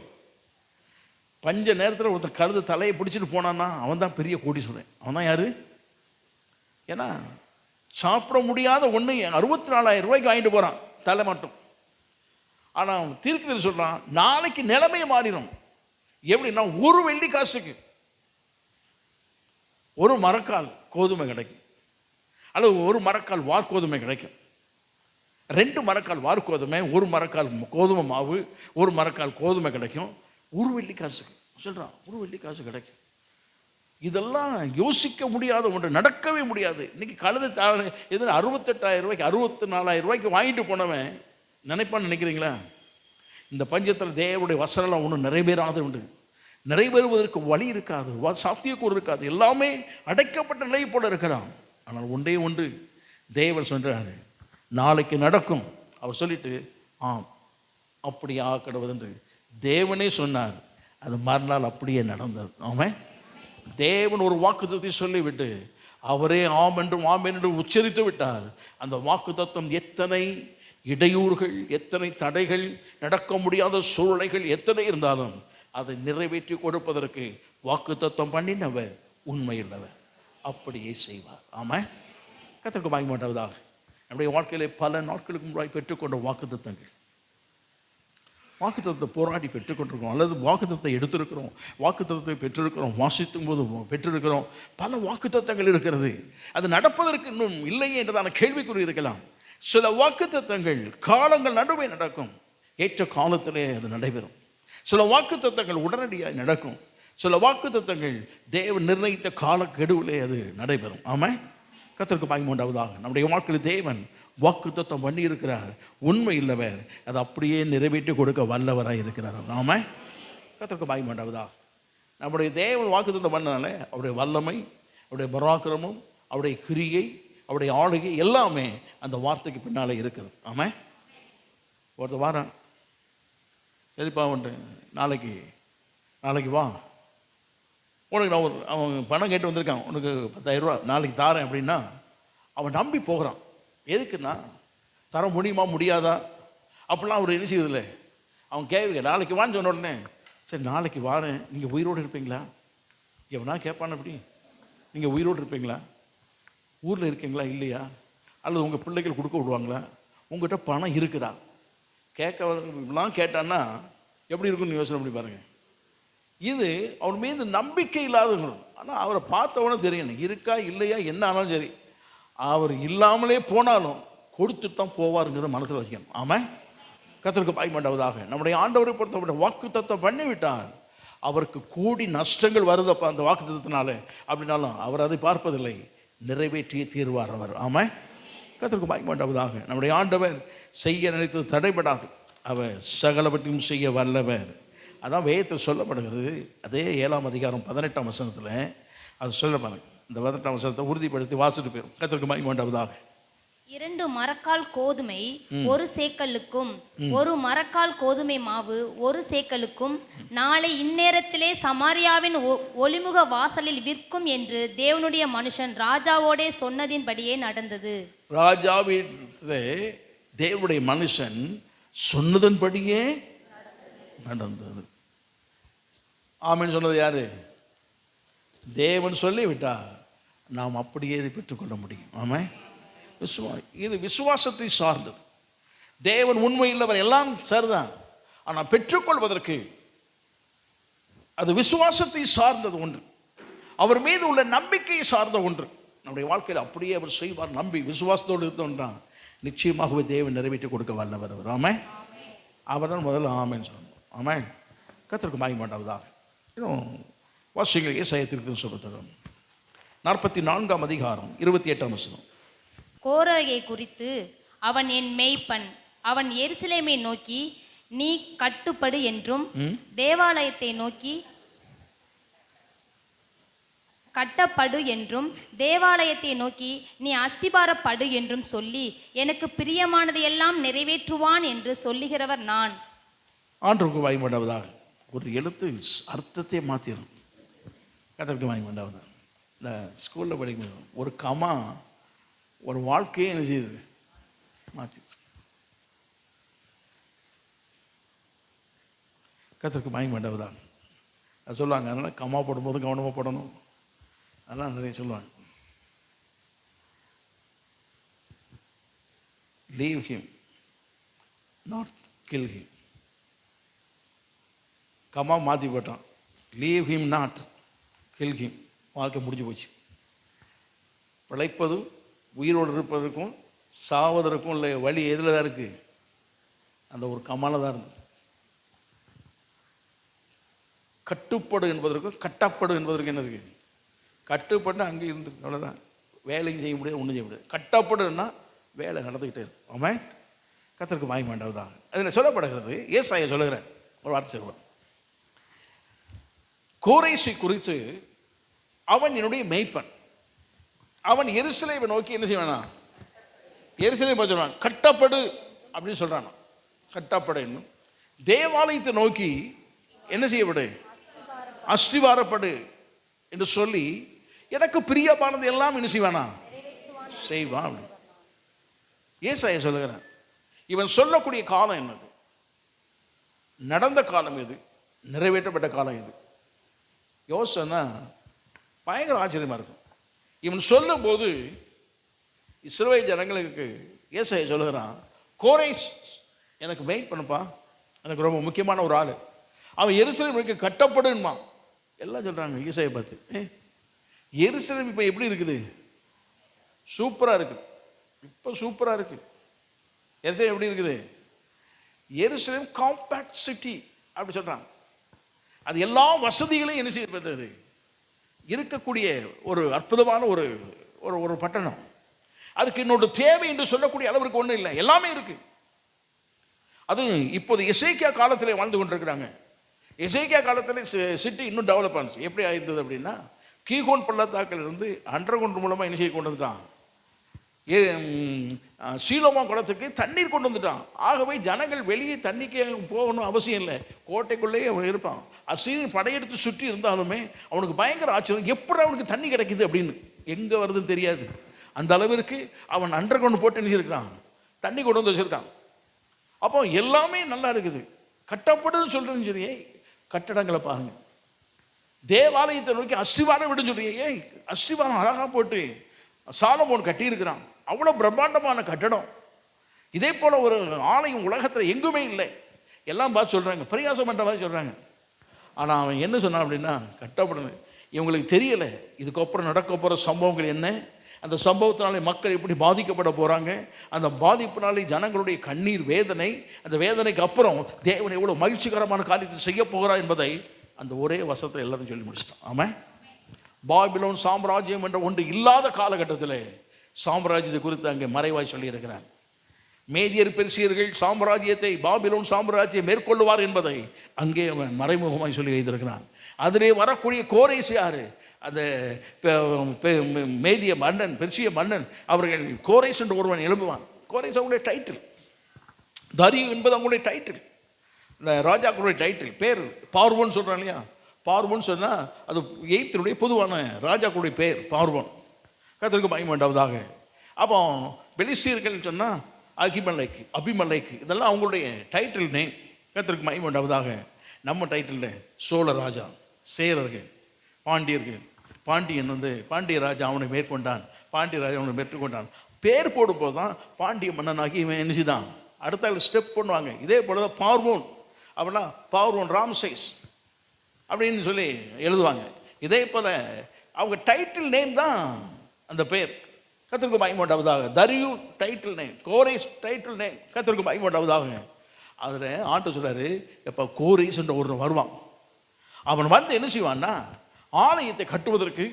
பஞ்ச நேரத்தில் ஒருத்தர் கழுத தலையை பிடிச்சிட்டு போனான்னா அவன் தான் பெரிய கோடீஸ்வரன். அவன் தான் யாரு? ஏன்னா சாப்பிட முடியாத ஒன்று 64,000 ரூபாய்க்கு வாங்கிட்டு போகிறான் தலை மட்டும். ஆனால் அவன் தீர்க்கதரிசி சொல்கிறான், நாளைக்கு நிலைமையை மாறிடும். எப்படின்னா, ஒரு வெள்ளி காசுக்கு ஒரு மரக்கால் கோதுமை கிடைக்கும், அல்லது ஒரு மரக்கால் வார்கோதுமை கிடைக்கும். 2 மரக்கால் வார்கோதுமை, ஒரு மரக்கால் கோதுமை மாவு, ஒரு மரக்கால் கோதுமை கிடைக்கும். ஒரு வெள்ளி காசுக்கு சொல்கிறான், ஒரு வெள்ளி காசு கிடைக்கும். இதெல்லாம் யோசிக்க முடியாத ஒன்று, நடக்கவே முடியாது. இன்னைக்கு கழுதை எது 68,000 ரூபாய்க்கு 64,000 ரூபாய்க்கு வாங்கிட்டு போனவன் நினைப்பான்னு நினைக்கிறீங்களா? இந்த பஞ்சத்தில் தேவனுடைய வசனம் ஒன்றும் நிறைவேறாது உண்டு. நிறைவேறுவதற்கு வழி இருக்காது, சாத்தியக்கூறு இருக்காது, எல்லாமே அடைக்கப்பட்ட நிலை போல இருக்கலாம். ஆனால் ஒன்றே ஒன்று தேவன் சொல்றாரு, நாளைக்கு நடக்கும். அவர் சொல்லிட்டு ஆம் அப்படி ஆக்கிடுவது என்று தேவனே சொன்னார். அது மறுநாள் அப்படியே நடந்தது. ஆமாம், தேவன் ஒரு வாக்குத்தத்தத்தை சொல்லிவிட்டு அவரே ஆம் என்றும் ஆம் என்றும் உச்சரித்து விட்டார். அந்த வாக்குத்தத்தம் எத்தனை இடையூறுகள், எத்தனை தடைகள், நடக்க முடியாத சூழ்நிலைகள் எத்தனை இருந்தாலும் அதை நிறைவேற்றி கொடுப்பதற்கு வாக்குத்தத்தம் பண்ணினவர் உண்மையுள்ளவர், அப்படியே செய்வார். ஆமாம், கர்த்தருக்கு மகிமை உண்டாவதாக. நம்முடைய வாழ்க்கையிலே பல நாட்களுக்கு முன்னாடி பெற்றுக்கொண்ட வாக்குத்தத்தங்கள், வாக்குத்தத்தத்தை போராடி பெற்றுக்கொண்டிருக்கிறோம், அல்லது வாக்குத்தத்தை எடுத்திருக்கிறோம், வாக்குத்தத்தை பெற்றிருக்கிறோம், வாசித்தும் போது பெற்றிருக்கிறோம். பல வாக்குத்தத்தங்கள் இருக்கிறது. அது நடப்பதற்கு இன்னும் இல்லையே என்றதான கேள்விக்குறி இருக்கலாம். சில வாக்குத்தத்தங்கள் காலங்கள் நடுவே நடக்கும். ஏற்ற காலத்திலே அது நடைபெறும். சில வாக்குத்தத்தங்கள் உடனடியாக நடக்கும். சில வாக்குத்தத்தங்கள் தேவன் நிர்ணயித்த காலக்கெடுவிலே அது நடைபெறும். ஆமாம், கர்த்தருக்கு மகிமை உண்டாவதாக. நம்முடைய வாழ்க்கையில் தேவன் வாக்குத்தத்தம் பண்ணி இருக்கிறார், உண்மை இல்லவர், அதை அப்படியே நிறைவேற்றி கொடுக்க வல்லவராக இருக்கிறார். ஆமாம், கர்த்தருக்கு மகிமை உண்டாவதாக. நம்முடைய தேவன் வாக்குத்தத்தம் பண்ணனாலே அவருடைய வல்லமை, அவருடைய பராக்கிரமம், அவருடைய கிரியை, அவருடைய ஆளுகை எல்லாமே அந்த வார்த்தைக்கு பின்னாலே இருக்கிறது. ஆமாம், ஒருத்த வாரம் சரிப்பா வந்துட்டு நாளைக்கு வா, உனக்கு நான் அவன் பணம் கேட்டு வந்திருக்கான், உனக்கு 10,000 ரூபா நாளைக்கு தாரேன் அப்படின்னா அவன் நம்பி போகிறான். எதுக்குன்னா தர முடியுமா முடியாதா அப்படிலாம் அவர் என்ன செய்வதில்லை. அவன் கேட்க நாளைக்கு வான்னு சொன்ன உடனே சரி நாளைக்கு வாரேன், நீங்கள் உயிரோடு இருப்பீங்களா? எவனா கேட்பான், அப்படி நீங்கள் உயிரோடு இருப்பீங்களா? ஊரில் இருக்கீங்களா இல்லையா? அல்லது உங்கள் பிள்ளைகள் கொடுக்க விடுவாங்களா? உங்கள்கிட்ட பணம் இருக்குதா? கேட்கலாம் கேட்டான்னா எப்படி இருக்குன்னு யோசனை பண்ணி பாருங்கள். இது அவர் மீது நம்பிக்கை இல்லாதவர்கள். ஆனால் அவரை பார்த்தவொன்னே தெரியணும் இருக்கா இல்லையா, என்ன ஆனாலும் சரி அவர் இல்லாமலே போனாலும் கொடுத்துட்டு தான் போவாருங்கிறத மனசில் வச்சுக்கணும். ஆமாம், கர்த்தருக்கு பயப்படாவதாக. நம்முடைய ஆண்டவரை பொறுத்தவரை வாக்குத்தத்தம் பண்ணிவிட்டால் அவருக்கு கூடி நஷ்டங்கள் வருதப்பா அந்த வாக்குத்தத்தினால, அப்படின்னாலும் அவர் அதை பார்ப்பதில்லை, நிறைவேற்றிய தீர்வார் அவர். ஆமாம், கர்த்தருக்கு பயப்படாவதாக. நம்முடைய ஆண்டவர் செய்ய நினைத்தது தடைபடாது, அவர் சகலவற்றையும் செய்ய வல்லவர். அதான் வேதத்தில் சொல்லப்படுகிறது. அதே 7ஆம் அதிகாரம் 18ஆம் வசனத்தில் அது சொல்லப்படுது. இந்த 18ஆம் வசனத்தை உறுதிப்படுத்தி வாசிட்டு போயிடும். கர்த்தருக்கு மகிமை உண்டாவதாக. 2 மரக்கால் கோதுமை 1 சேக்கலுக்கும் 1 மரக்கால் கோதுமை மாவு 1 சேக்கலுக்கும் நாளை இந்நேரத்திலே சமாரியாவின் ஒளிமுக வாசலில் விற்கும் என்று தேவனுடைய மனுஷன் ராஜாவோடே சொன்னதின்படியே நடந்தது. ராஜாவிலே தேவனுடைய மனுஷன் சொன்னதன்படியே நடந்தது. ஆமென் சொன்னது யாரு? தேவன் சொல்லிவிட்டா நாம் அப்படியே இதை பெற்றுக்கொள்ள முடியும். ஆமாம், இது விசுவாசத்தை சார்ந்தது. தேவன் உண்மை இல்லவர் எல்லாம் சரிதான், ஆனால் பெற்றுக்கொள்வதற்கு அது விசுவாசத்தை சார்ந்தது ஒன்று, அவர் மீது உள்ள நம்பிக்கையை சார்ந்த ஒன்று. நம்முடைய வாழ்க்கையில் அப்படியே அவர் செய்வார் நம்பி விசுவாசத்தோடு இருந்தோம்னா நிச்சயமாகவே தேவன் நிறைவேற்றி கொடுக்க வல்லவர் அவர். ஆமாம், அவர் தான் முதல்ல ஆமேன்னு சொல்லணும். ஆமாம், கர்த்தருக்கு மகிமை உண்டாவதாக. இன்னும் வாசிங்கள் ஏசாயா தீர்க்கதரிசி புத்தகம் 44ஆம் அதிகாரம் 28ஆம் வசனம். கோரேயை குறித்து, அவன் என் மேய்ப்பன், அவன் எருசலேமை நோக்கி நீ கட்டுப்படு என்றும் தேவாலயத்தை நோக்கி கட்டப்படு என்றும் தேவாலயத்தை நோக்கி நீ அஸ்திபாரப்படு என்றும் சொல்லி எனக்கு பிரியமானது எல்லாம் நிறைவேற்றுவான் என்று சொல்லுகிறவர் நான். ஆண்டவருக்கு மகிமை உண்டாவதாக. ஒரு எழுத்து அர்த்தத்தை மாற்றிடும். கர்த்தருக்கு மகிமை உண்டாவதாக. இந்த ஸ்கூலில் படிக்கும்போது ஒரு கமா ஒரு வாழ்க்கையே என்ன செய்யுது, மாற்றிடுச்சு. கர்த்தருக்கு மகிமை உண்டாவதாக. அது சொல்லுவாங்க. அதனால் கமா போடும்போது கவனமாக போடணும், அதெல்லாம் நிறைய சொல்லுவாங்க. Leave him not kill him. Comma மாற்றி போட்டான். Leave him not kill him. வாழ்க்கை முடிஞ்சு போச்சு. பிழைப்பதும் உயிரோடு இருப்பதற்கும் சாவதற்கும் இல்லை வழி எதில் தான் இருக்குது? அந்த ஒரு கமால தான் இருந்தது. கட்டுப்படு என்பதற்கும் கட்டப்படு என்பதற்கு என்ன இருக்குது? கட்டுப்பட்டு அங்கே இருந்துருக்கு, அவ்வளோதான். வேலையும் செய்ய முடியாது, ஒன்றும் செய்ய முடியாது. கட்டப்படுன்னா வேலை நடந்துக்கிட்டே இருக்கும். ஆமாம், கர்த்தருக்கு மகிமை உண்டாவதாக. அதில் சொல்லப்படுகிறது. ஏசாயா சொல்லுகிறேன் ஒரு வார்த்தை சொல்லுவேன். கோரேசை குறித்து, அவன் என்னுடைய மேய்ப்பன், அவன் எருசலேமை நோக்கி என்ன செய்வானா? எருசலேமை சொல்றான் கட்டப்படு அப்படின்னு சொல்றான். கட்டப்படு என்னும் தேவாலயத்தை நோக்கி என்ன செய்யப்படு? அஸ்திவாரப்படு என்று சொல்லி எனக்கு பிரியமானது எல்லாம் என்ன செய்வானா? செய்வான். ஏசாயா சொல்லுகிறான். இவன் சொல்லக்கூடிய காலம் என்னது? நடந்த காலம் எது? நிறைவேற்றப்பட்ட காலம் எது? யோசனை பயங்கர ஆச்சரியமா இருக்கும். இவன் சொல்லும் போது இஸ்ரவேல் ஜனங்களுக்கு ஏசாயா சொல்லுகிறான், கோரேஸ் எனக்கு வெயிட் பண்ணுப்பா, எனக்கு ரொம்ப முக்கியமான ஒரு ஆள், அவன் எருசலேமுக்கு கட்டப்படுமா. எல்லாம் சொல்றாங்க ஏசாயை பார்த்து. எருசலேம் இப்போ எப்படி இருக்குது? சூப்பராக இருக்குது. இப்போ சூப்பராக இருக்குது. எருசலேம் எப்படி இருக்குது? எருசலேம் காம்பேக்ட் சிட்டி அப்படி சொல்றாங்க. அது எல்லா வசதிகளையும் என்ன செய்யப்பட்டது, இருக்கக்கூடிய ஒரு அற்புதமான ஒரு ஒரு ஒரு பட்டணம். அதுக்கு இன்னொரு தேவை என்று சொல்லக்கூடிய அளவிற்கு ஒன்றும் இல்லை, எல்லாமே இருக்கு. அது இப்போது எசேக்கியா காலத்திலே வாழ்ந்து கொண்டிருக்கிறாங்க. எசேக்கியா காலத்தில் சிட்டி இன்னும் டெவலப் ஆனிச்சு. எப்படி ஆயிருந்தது அப்படின்னா, கீகோன் பள்ளத்தாக்கில் இருந்து அண்டர் கிரவுண்ட் மூலமாக என்ன செய்ய கொண்டு வந்துட்டான், சீலோமா குளத்துக்கு தண்ணீர் கொண்டு வந்துட்டான். ஆகவே ஜனங்கள் வெளியே தண்ணிக்கு போகணும் அவசியம் இல்லை, கோட்டைக்குள்ளேயே அவன் இருப்பான். அசீரியன் படையெடுத்து சுற்றி இருந்தாலுமே அவனுக்கு பயங்கர ஆச்சரியம், எப்படி அவனுக்கு தண்ணி கிடைக்குது அப்படின்னு. எங்கே வருதுன்னு தெரியாது. அந்த அளவிற்கு அவன் அண்டர் கிரவுண்ட் போட்டு நினைச்சிருக்கான், தண்ணி கொண்டு வந்து வச்சிருக்கான். அப்போ எல்லாமே நல்லா இருக்குது. கட்டப்படுன்னு சொல்றேன்னு சொல்லியே கட்டடங்களை பாருங்க. தேவாலயத்தை நோக்கி அஸ்திவாரம் விடுன்னு சொல்றீங்க, ஏய் அஸ்திவாரம் அழகா போட்டு சாலமோன் கட்டி இருக்கிறான். அவ்வளவு பிரம்மாண்டமான கட்டடம். இதே போல ஒரு ஆலயம் உலகத்தில் எங்குமே இல்லை. எல்லாம் பார்த்து சொல்றாங்க, பிரயாசம் பண்ற மாதிரி சொல்றாங்க. ஆனா அவன் என்ன சொன்னான் அப்படின்னா, கட்டப்படணும். இவங்களுக்கு தெரியல இதுக்கப்புறம் நடக்க போற சம்பவங்கள் என்ன, அந்த சம்பவத்தினாலே மக்கள் எப்படி பாதிக்கப்பட போறாங்க, அந்த பாதிப்பினாலே ஜனங்களுடைய கண்ணீர் வேதனை, அந்த வேதனைக்கு அப்புறம் தேவன் எவ்வளவு மகிழ்ச்சிகரமான காரியத்தை செய்ய போகிறார் என்பதை அந்த ஒரே வசனத்தை எல்லாத்தையும் சொல்லி முடிச்சிட்டான். ஆமா, பாபிலோன் சாம்ராஜ்யம் என்ற ஒன்று இல்லாத காலகட்டத்தில் சாம்ராஜ்யத்தை குறித்து அங்கே மறைவாய் சொல்லி இருக்கிறார். மேதியர் பெர்சியர்கள் சாம்ராஜ்யத்தை, பாபிலோன் சாம்ராஜ்யம் மேற்கொள்ளுவார் என்பதை அங்கே அவன் மறைமுகமாய் சொல்லி வைத்திருக்கிறான். அதிலே வரக்கூடிய கோரேஸ் யாரு, அந்த மேதிய மன்னன், பெர்சிய மன்னன், அவர்கள் கோரேஸ் என்று ஒருவன் எழுப்புவான். கோரேஸ் அவங்களுடைய டைட்டில், தரியு என்பது அவங்களுடைய டைட்டில், இந்த ராஜாக்களுடைய டைட்டில் பேர். பார்வோன்னு சொல்றான் இல்லையா, பார்வோன்னு சொன்னால் அது எகிப்தினுடைய பொதுவான ராஜாக்களுடைய பேர் பார்வோன். கர்த்தருக்கு மகிமை உண்டாவதாக. அப்போ பெலிஸ்தீர்கள் சொன்னால் அபிமலைக்கு இதெல்லாம் அவங்களுடைய டைட்டில் நேம். கர்த்தருக்கு மகிமை உண்டாவதாக. நம்ம டைட்டில் சோழ ராஜா, சேரர்கள், பாண்டியர்கள். பாண்டியன் பாண்டிய ராஜா அவனை மேற்கொண்டான், பாண்டிய ராஜா அவனை மேற்கொண்டான். பேர் போடும் போது தான் பாண்டிய மன்னனாகி இவன் நினைச்சுதான் அடுத்த ஸ்டெப் பண்ணுவாங்க. இதே போல தான் பார்வோன், அப்படின்னா பார்வோன் ராம்சேஸ் அப்படின்னு சொல்லி எழுதுவாங்க. இதே போல அவங்க டைட்டில் நேம் தான் அந்த பேர். கர்த்தருக்கு மகிமை உண்டாவதாக. தரியு டைட்டில் நேம், கோரேஸ் டைட்டில் நேம். கர்த்தருக்கு மகிமை உண்டாவதாக. அதில் ஆண்டு சொல்றாரு, எப்போ கோரேஸ் என்ற ஒருவன் வருவான், அவன் வந்து என்ன செய்வான்னா ஆலயத்தை கட்டுவதற்கு,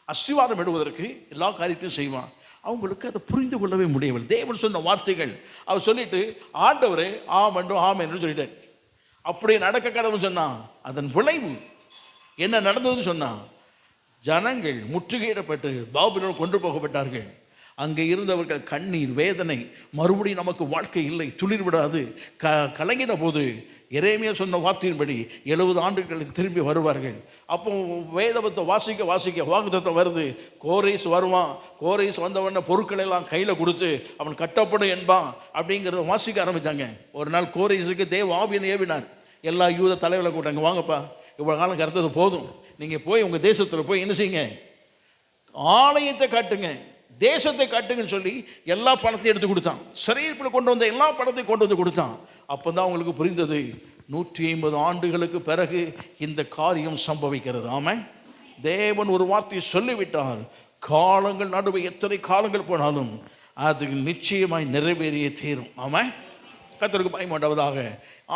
அஸ்திவாரம் இடுவதற்கு எல்லா காரியத்தையும் செய்வான். அவங்களுக்கு அதை புரிந்து கொள்ளவே முடியவில்லை. தேவன் சொன்ன வார்த்தைகள் அவர் சொல்லிட்டு, ஆண்டவரே ஆம் என்று சொல்லிட்டார். அப்படியே நடக்க கடவுள் சொன்னான். அதன் விளைவு என்ன நடந்ததுன்னு சொன்னா, ஜனங்கள் முற்றுகையிடப்பட்டு பாபிலோன் கொண்டு போகப்பட்டார்கள். அங்கே இருந்தவர்கள் கண்ணீர் வேதனை, மறுபடியும் நமக்கு வாழ்க்கை இல்லை, துளிர் விடாது கலங்கின போது எரேமியா சொன்ன வார்த்தையின்படி 70 ஆண்டுகளுக்கு திரும்பி வருவார்கள். அப்போ வேதத்தை வாசிக்க வாக்குத்தத்தம் வருது, கோரேஸ் வருவான். கோரேஸ் வந்தவன பொருட்களை எல்லாம் கையில் கொடுத்து அவன் கட்டப்படும் என்பான் அப்படிங்கிறத வாசிக்க ஆரம்பித்தாங்க. ஒரு நாள் கோரேஸுக்கு தேவ ஆவியனை ஏவினார். எல்லா யூத தலைவர்களை கூட்டாங்க, வாங்கப்பா இவ்வளோ காலம் கருத்தது போதும், நீங்கள் போய் உங்கள் தேசத்தில் போய் என்ன செய்யுங்க, ஆலயத்தை காட்டுங்க, தேசத்தை காட்டுங்கன்னு சொல்லி எல்லா பணத்தையும் எடுத்து கொடுத்தான். சிறையிருப்பில் கொண்டு வந்த எல்லா பணத்தையும் கொண்டு வந்து கொடுத்தான். அப்போ தான் அவங்களுக்கு புரிந்தது, 150 ஆண்டுகளுக்கு பிறகு இந்த காரியம் சம்பவிக்கிறது. ஆமாம், தேவன் ஒரு வார்த்தையை சொல்லிவிட்டார், காலங்கள் நடுவே எத்தனை காலங்கள் போனாலும் அது நிச்சயமாய் நிறைவேறியே தீரும். ஆமாம், கர்த்தருக்கு மகிமை உண்டாவதாக.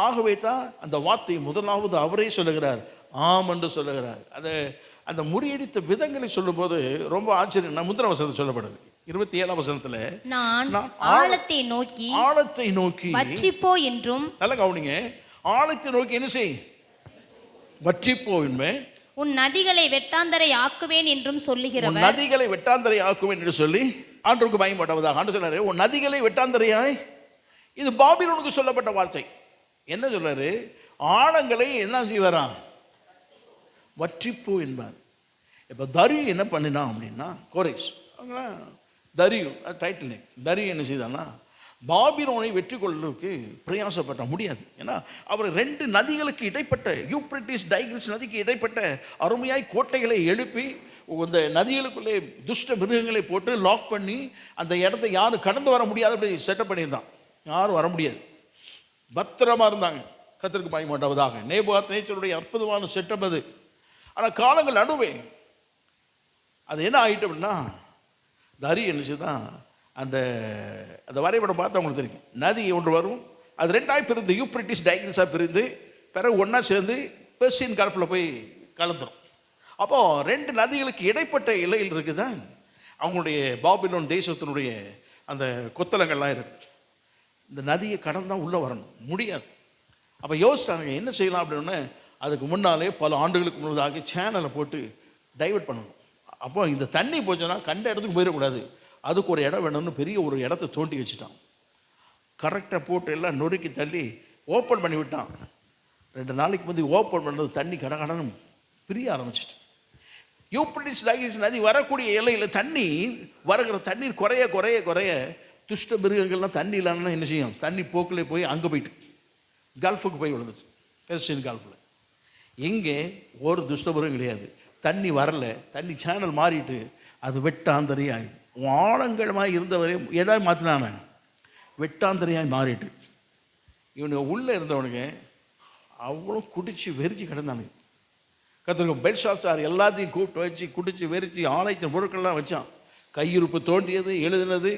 ஆகவே தான் அந்த வார்த்தையை முதலாவது அவரே சொல்லுகிறார், ஆம் என்று சொல்லுகிறார். அந்த முறியடித்த விதங்களை சொல்லும்போது ரொம்ப ஆச்சரியம். நான் முந்தின வசனத்தை சொல்லப்படுது 27ஆம் வசனத்துல, நான் ஆழத்தை நோக்கி வற்றிப்போ என்றும், நல்ல கவனிங்க, ஆழத்தை நோக்கி என்ன செய், வற்றிப்போ என்பேன், உன் நதிகளை வெட்டாந்தரை ஆக்குவேன் என்றும் சொல்லுகிறவர், நதிகளை வெட்டாந்தரை ஆக்குவேன் என்று சொல்லி ஆண்டவருக்கு மகிமை உண்டாவதாக. ஆண்டு சொன்னாரு, உன் நதிகளை வெட்டாந்தரையாய். இது பாபிலோனுக்கு சொல்லப்பட்ட வார்த்தை. என்ன சொல்றாரு, ஆழங்களை என்ன செய்வாராம், வற்றிப்போ என்பார். இப்போ தரியு என்ன பண்ணினான் அப்படின்னா, கோரேஸ் தரியு டைட்டில் நேம். தரியு என்ன செய்தான்னா, பாபிலோனை வெற்றி கொள்வதற்கு பிரயாசப்பட முடியாது. ஏன்னா அவர் 2 நதிகளுக்கு இடைப்பட்ட, யூப்ரட்டிஸ் டைக்ரிஸ் நதிக்கு இடைப்பட்ட அருமையாய் கோட்டைகளை எழுப்பி இந்த நதிகளுக்குள்ளே துஷ்ட மிருகங்களை போட்டு லாக் பண்ணி அந்த இடத்தை யாரும் கடந்து வர முடியாத அப்படி செட்டப் பண்ணியிருந்தான். யாரும் வர முடியாது, பத்திரமா இருந்தாங்க. கர்த்தருக்கு மகிமை உண்டாவதாக. நேபுகாத்நேச்சருடைய அற்புதமான செட்டப் அது. ஆனால் காலங்கள் நடுவே அது என்ன ஆகிட்டு அப்படின்னா, தரியு என்னச்சுதான் அந்த அந்த வரைபடம் பார்த்து அவங்களுக்கு தெரியும். நதி ஒன்று வரும், அது ரெண்டாய் பிரிந்து யூப்ரட்டிஸ் டைக்ரிஸாக பிரிந்து பிறகு ஒன்றா சேர்ந்து பெர்சியன் கல்ஃபில் போய் கலந்துரும். அப்போது ரெண்டு நதிகளுக்கு இடைப்பட்ட இலையில் இருக்குதான் அவங்களுடைய பாபிலோன் தேசத்தினுடைய அந்த கொத்தலங்கள்லாம் இருக்குது. இந்த நதியை கடந்தான் உள்ளே வரணும், முடியாது. அப்போ யோசிச்சாங்க என்ன செய்யலாம் அப்படின்னு. அதுக்கு முன்னாலே பல ஆண்டுகளுக்கு முன்னதாக சேனலை போட்டு டைவர்ட் பண்ணணும். அப்போ இந்த தண்ணி போச்சுன்னா கண்ட இடத்துக்கு போயிடக்கூடாது, அதுக்கு ஒரு இடம் வேணும்னு பெரிய ஒரு இடத்த தோண்டி வச்சுட்டான். கரெக்டாக போட்டு எல்லாம் நொறுக்கி தள்ளி ஓப்பன் பண்ணி விட்டான். 2 நாளைக்கு முந்தி ஓப்பன் பண்ணது தண்ணி கடகடனும் பிரிய ஆரம்பிச்சிட்டு. யூப்ரட்டிஸ் டைக்ரிஸ் நதி வரக்கூடிய எல்லையில் தண்ணி வருகிற தண்ணீர் குறைய குறைய குறைய துஷ்ட மிருகங்கள்லாம் தண்ணி இல்லைன்னா என்ன செய்யும், தண்ணி போக்கிலே போய் அங்கே போயிட்டு கல்ஃபுக்கு போய் விழுந்துச்சு, பெர்சியன் கல்ஃபில். எங்கே ஒரு துஷ்ட மிருகம் கிடையாது, தண்ணி வரல, தண்ணி சேனல் மாறிட்டு அது வெட்டாந்தரையாய் ஆழங்கள்மாய் இருந்தவரே ஏதாவது மாற்றினானே வெட்டாந்தரையாய் மாறிட்டு இவனுங்க உள்ளே இருந்தவனுங்க அவ்வளோ குடிச்சு வெறிச்சு கிடந்தானுங்க. கற்றுக்க பெல்ஷாத்சார் எல்லாத்தையும் கூப்பிட்டு வச்சு குடிச்சு வெறிச்சு ஆலயத்தின் பொருட்கள்லாம் வச்சான். கையிருப்பு தோண்டியது எழுதுனது.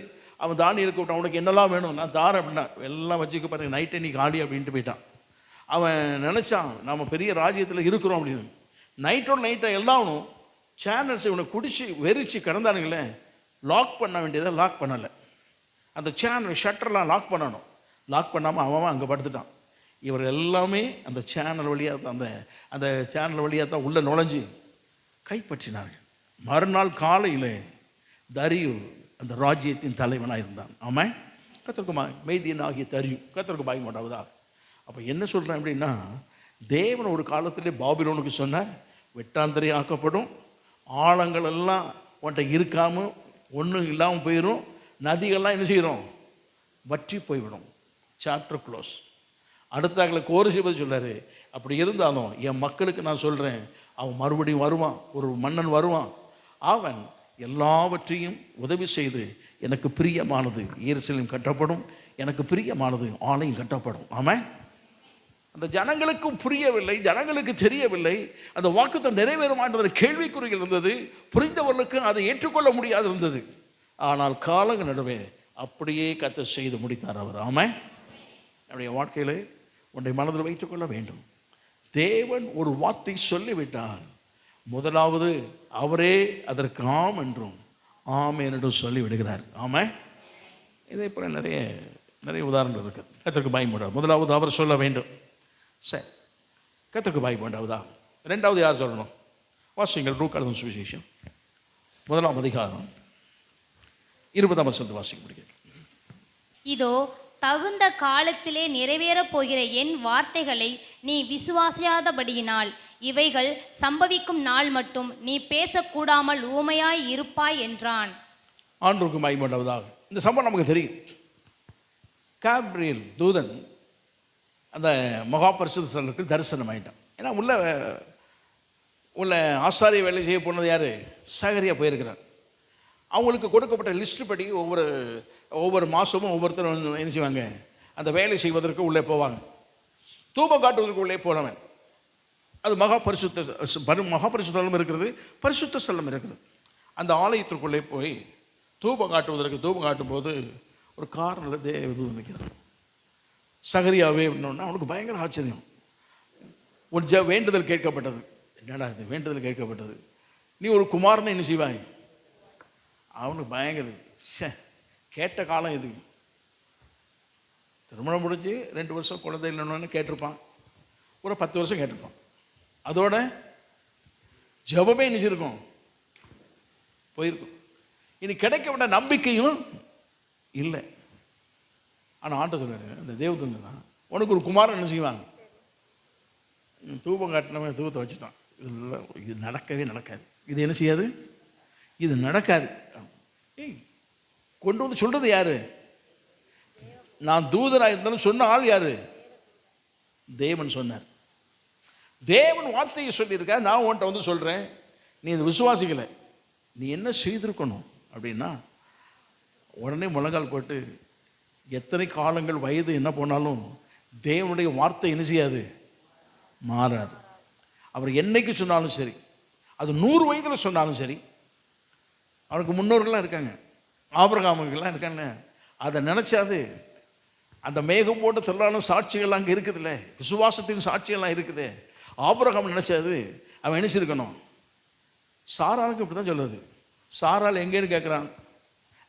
அவன் தானியலுக்கு கூப்பிட்டான், அவனுக்கு என்னெல்லாம் வேணும் நான் தாரேன் அப்படின்னா எல்லாம் வச்சுக்க பாருங்க, நைட்டை நீ காடி அப்படின்ட்டு போயிட்டான். அவன் நினச்சான் நம்ம பெரிய ராஜ்யத்தில் இருக்கிறோம் அப்படின்னு. நைட்டோட நைட்டை எல்லாம் சேனல்ஸ் இவனை குடிச்சு வெறிச்சு கிடந்தானுங்களே, லாக் பண்ண வேண்டியதை லாக் பண்ணலை. அந்த சேனல் ஷட்டர்லாம் லாக் பண்ணணும், லாக் பண்ணாமல் அவன் அங்கே படுத்துட்டான். இவர் எல்லாமே அந்த சேனல் வழியாக தான் அந்த சேனல் வழியாக தான் உள்ளே நுழைஞ்சு கைப்பற்றினார்கள். மறுநாள் காலையில் தரியு அந்த ராஜ்யத்தின் தலைவனாக இருந்தான். ஆமாம், கத்தருக்கு மெய்தியன் ஆகிய தரியும் கத்தருக்கு பாய் மாட்டாவதா. அப்போ என்ன சொல்கிறேன் அப்படின்னா, தேவன் ஒரு காலத்திலே பாபிலோனுக்கு சொன்னார், வெட்டாந்தரை ஆக்கப்படும், ஆழங்கள் எல்லாம் உன்ட்ட இருக்காமல் ஒன்றும் இல்லாமல் போயிடும், நதிகள்லாம் என்ன செய்கிறோம் வற்றி போய்விடும். Chapter close. அடுத்தாக்களை கோரிசிபதி சொல்லார், அப்படி இருந்தாலும் என் மக்களுக்கு நான் சொல்கிறேன், அவன் மறுபடியும் வருவான், ஒரு மன்னன் வருவான், அவன் எல்லாவற்றையும் உதவி செய்து எனக்கு பிரியமானது எருசலேம் கட்டப்படும், எனக்கு பிரியமானது ஆலயம் கட்டப்படும். ஆமாம், அந்த ஜனங்களுக்கும் புரியவில்லை, ஜனங்களுக்கு தெரியவில்லை, அந்த வாக்குத்தத்தம் நிறைவேறுமான்ற கேள்விக்குறிகள் இருந்தது. புரிந்தவர்களுக்கு அதை ஏற்றுக்கொள்ள முடியாது இருந்தது. ஆனால் காலங்கள் நடுவே அப்படியே கர்த்தர் செய்து முடித்தார் அவர். ஆமாம், நம்முடைய வாழ்க்கையில் உன்னை மனதில் வைத்துக்கொள்ள வேண்டும். தேவன் ஒரு வார்த்தை சொல்லிவிட்டால் முதலாவது அவரே அதற்கு ஆம் என்றும் ஆமென் என்றும் சொல்லிவிடுகிறார். ஆமாம், இதே போல் நிறைய உதாரணங்கள் இருக்குது. கர்த்தருக்கு பயப்படாது. முதலாவது அவர் சொல்ல வேண்டும். சரி, கர்த்தருக்கு பயப்படாதா. ரெண்டாவது யார் சொல்லணும்? வாசிங்கள் லூக்கா எழுதின சுவிசேஷம் 1ஆம் அதிகாரம் 20ஆம் வசனத்தை வாசிக்க முடியும். இதோ தகுந்த காலத்திலே நிறைவேறப் போகிற என் வார்த்தைகளை நீ விசுவாசியாதபடியினால் இவைகள் சம்பவிக்கும் நாள் மட்டும் நீ பேசக்கூடாமல் ஊமையாய் இருப்பாய் என்றான். ஆண்டவருக்கு மகிமை உண்டாவதாக. இந்த சம்பவம் நமக்கு தெரியும். காப்ரியேல் தூதன் அந்த மகா பரிசுத்த ஸ்தலத்துக்கு தரிசனம் ஆகிட்டான். ஏன்னா உள்ள ஆசாரிய வேலை செய்ய போனது யார்? சகரியா போயிருக்கிறார். அவங்களுக்கு கொடுக்கப்பட்ட லிஸ்ட்டு படி ஒவ்வொரு மாதமும் ஒவ்வொருத்தரும் என்ன செய்வாங்க, அந்த வேலை செய்வதற்கு உள்ளே போவாங்க. தூபம் காட்டுவதற்கு உள்ளே போனவன் அது மகா பரிசுத்த ஸ்தலம் இருக்கிறது, பரிசுத்த ஸ்தலம் இருக்கிறது. அந்த ஆலயத்திற்குள்ளே போய் தூபம் காட்டும் போது ஒரு காரில் தேவதூதன் நிற்கிறார். சகரியாவே அப்படின்னா அவனுக்கு பயங்கர ஆச்சரியம். ஒரு வேண்டுதல் கேட்கப்பட்டது. என்னடா இது வேண்டுதல் கேட்கப்பட்டது, நீ ஒரு குமாரனை என்ன செய்வாய்? அவனுக்கு பயங்கர கேட்ட காலம் இது. திருமணம் முடிஞ்சு 2 வருஷம் குழந்தை இல்லைன்னு கேட்டிருப்பான், ஒரு 10 வருஷம் கேட்டிருப்பான். அதோட ஜெபமே நினைச்சிருக்கும் போயிருக்கும். இனி கிடைக்கப்பட்ட நம்பிக்கையும் இல்லை. ஆனால் ஆண்டவர் சொல்றாரு, இந்த தேவதூதன் தான் உனக்கு ஒரு குமாரன் என்ன செய்வாங்க. தூபம் காட்டினவன் தூபத்தை வச்சுட்டான். இது நடக்கவே நடக்காது, இது என்ன செய்யாது, இது நடக்காது. கொண்டு வந்து சொல்றது யாரு? நான் தூதனாக இருந்தாலும் சொன்ன ஆள் யாரு? தேவன் சொன்னார். தேவன் வார்த்தையை சொல்லியிருக்க, நான் உன்ட்ட வந்து சொல்றேன், நீ இது விசுவாசிக்கலை, நீ என்ன செய்திருக்கணும் அப்படின்னா, உடனே முழங்கால் போட்டு எத்தனை காலங்கள் வயது என்ன போனாலும் தேவனுடைய வார்த்தை என்ன செய்யாது, மாறாது. அவர் என்னைக்கு சொன்னாலும் சரி, அது 100 வயதில் சொன்னாலும் சரி. அவனுக்கு முன்னோர்கள்லாம் இருக்காங்க, ஆபிரகாமுக்கெல்லாம் இருக்காங்க. அதை நினச்சாது அந்த மேகம் போட்ட திரளான சாட்சிகள் அங்கே இருக்குதுல்ல, விசுவாசத்தின் சாட்சிகள்லாம் இருக்குது. ஆபிரகாம் நினைச்சது, அவன் நினைச்சிருக்கணும். சாராளுக்கு இப்படி தான் சொல்லுது. சாராள் எங்கேன்னு கேட்குறான்.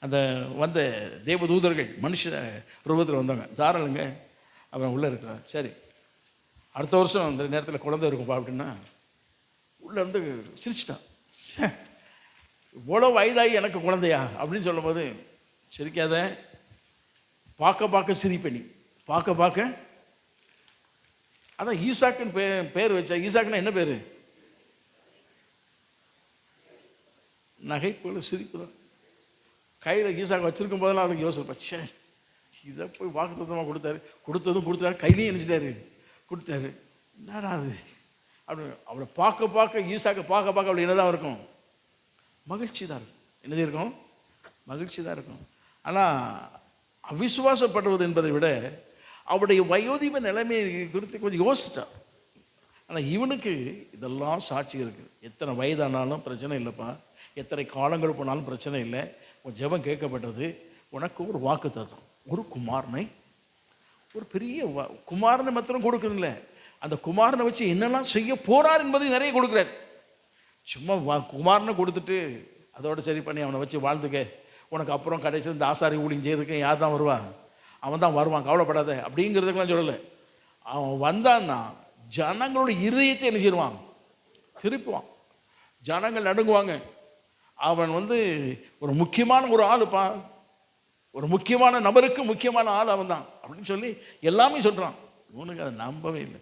அந்த வந்த தேவதூதர்கள் மனுஷ ரூபத்தில் வந்தாங்க. சாராளுங்க அவன் உள்ளே இருக்கிறான். சரி, அடுத்த வருஷம் அந்த நேரத்தில் குழந்தை இருக்கும்பா அப்படின்னா உள்ளே இருந்து சிரிச்சிட்டான். இவ்வளோ வயதாகி எனக்கு குழந்தையா அப்படின்னு சொல்லும் போது, சிரிக்காத, பார்க்க பார்க்க சிரிப்பணி, பார்க்க பார்க்க. அதான் ஈசாக்குன்னு பேர் வச்சா. ஈசாக்குன்னா என்ன பேர்? நகைப்புல சிரிப்பு தான். கையில் ஈசாக்கு வச்சிருக்கும் போதெல்லாம் அவனுக்கு யோசிப்பச்சே, இதை போய் வாக்குத்தத்தமாக கொடுத்தாரு, கையிலையும் நினைச்சிட்டாரு, கொடுத்தாரு, என்னடா அது அப்படின்னு. அவளை பார்க்க பார்க்க, ஈசாக்கை பார்க்க பார்க்க அவளுக்கு என்னதான் இருக்கும்? மகிழ்ச்சி தான் இருக்கும். என்னது இருக்கும்? மகிழ்ச்சி தான் இருக்கும். ஆனால் அவிசுவாசப்படுவது என்பதை விட அவருடைய வயோதிப நிலைமையை குறித்து கொஞ்சம் யோசிச்சான். ஆனால் இவனுக்கு இதெல்லாம் சாட்சி இருக்குது. எத்தனை வயதானாலும் பிரச்சனை இல்லைப்பா, எத்தனை காலங்கள் போனாலும் பிரச்சனை இல்லை, உன் ஜெபம் கேட்கப்பட்டது, உனக்கு ஒரு வாக்கு தத்துவம், ஒரு குமாரனை, ஒரு பெரிய குமாரனை மாத்திரம் கொடுக்குறதில்ல, அந்த குமாரனை வச்சு என்னெல்லாம் செய்ய போறார் என்பதை நிறைய கொடுக்குறார். சும்மா குமாரனை கொடுத்துட்டு அதோட சரி பண்ணி அவனை வச்சு வாழ்ந்துக்க, உனக்கு அப்புறம் கடைசி இந்த ஆசாரி ஊழியம் செய்யறதுக்கு யார் தான் வருவான்? அவன் தான் வருவான், கவலைப்படாத அப்படிங்கிறதுக்கெல்லாம் சொல்லலை. அவன் வந்தான்னா ஜனங்களோட இருதயத்தை என்ன செய்வான்? திருப்புவான். ஜனங்கள் நடுங்குவாங்க. அவன் ஒரு முக்கியமான ஒரு ஆளுப்பா, ஒரு முக்கியமான நபருக்கு முக்கியமான ஆள் அவன் தான் அப்படின்னு சொல்லி எல்லாமே சொல்கிறான். உனக்கு அதை நம்பவே இல்லை.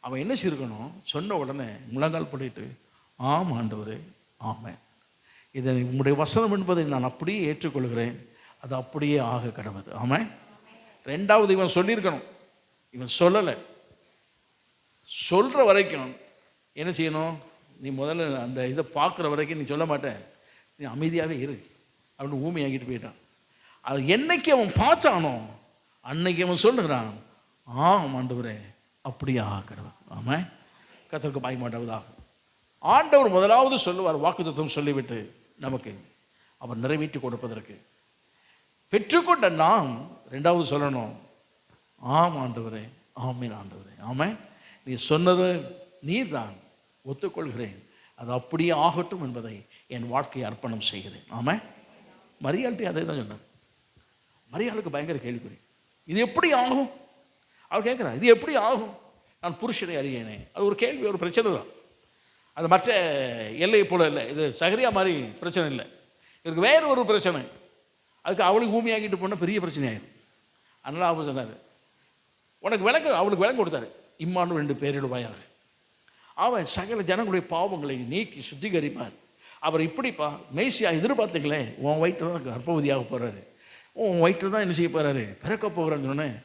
அவன் என்ன செய்யணும்? சொன்ன உடனே முழங்கால் பண்ணிட்டு, ஆம் ஆண்டவரே, ஆமென், இதை உங்களுடைய வசனம் என்பதை நான் அப்படியே ஏற்றுக்கொள்கிறேன், அது அப்படியே ஆக கடவுது. ஆமென். ரெண்டாவது, இவன் சொல்லியிருக்கணும். இவன் சொல்லலை. சொல்கிற வரைக்கும் என்ன செய்யணும்? நீ முதல்ல அந்த இதை பார்க்குற வரைக்கும் நீ சொல்ல மாட்டேன், நீ அமைதியாகவே இரு அப்படின்னு ஊமையாகிட்டு போயிட்டான். அது என்னைக்கு அவன் பார்த்தானோ அன்னைக்கு அவன் சொல்லுகிறான், ஆம் ஆண்டவரே, அப்படியே ஆகிறது. ஆமாம், கர்த்தருக்கு பயமாட்டாவதாக. ஆண்டவர் முதலாவது சொல்லுவார், வாக்குத்தத்தம் சொல்லிவிட்டு நமக்கு அவர் நிறைவேற்றி கொடுப்பதற்கு. பெற்றுக்கொண்ட நாம் ரெண்டாவது சொல்லணும், ஆம் ஆண்டவரே, ஆமீன் ஆண்டவரே, ஆமாம், நீ சொன்னது நீர் தான், ஒத்துக்கொள்கிறேன், அது அப்படியே ஆகட்டும் என்பதை என் வாழ்க்கையை அர்ப்பணம் செய்கிறேன். ஆமாம். மரியாள்கிட்ட அதே தான் சொன்னார். மரியாளுக்கு பயங்கர கேள்விக்குறி, இது எப்படி ஆகும்? அவள் கேட்குறான், இது எப்படி ஆகும்? நான் புருஷனை அறியேனே. அது ஒரு கேள்வி, ஒரு பிரச்சனை தான். அது மற்ற எல்லையை போல இல்லை, இது சகரியா மாதிரி பிரச்சனை இல்லை. இதுக்கு வேறு ஒரு பிரச்சனை. அதுக்கு அவளுக்கு ஊமியாக்கிட்டு போனால் பெரிய பிரச்சனை ஆயிடும். அதனால் அவர் சொன்னார், உனக்கு விளக்கு, அவளுக்கு விளக்கு கொடுத்தாரு, இம்மானும் 2 பேரிடுவாயாக. அவன் சகல ஜனங்களுடைய பாவங்களை நீக்கி சுத்திகரிப்பார். அவர் இப்படிப்பா மேசியா எதிர்பார்த்துங்களே, உன் வயிற்றில் தான் கர்ப்பவதியாக போகிறாரு, உன் வயிற்றில் தான் என்ன செய்ய போகிறாரு, பிறக்க போகிறான்னு சொன்னேன்.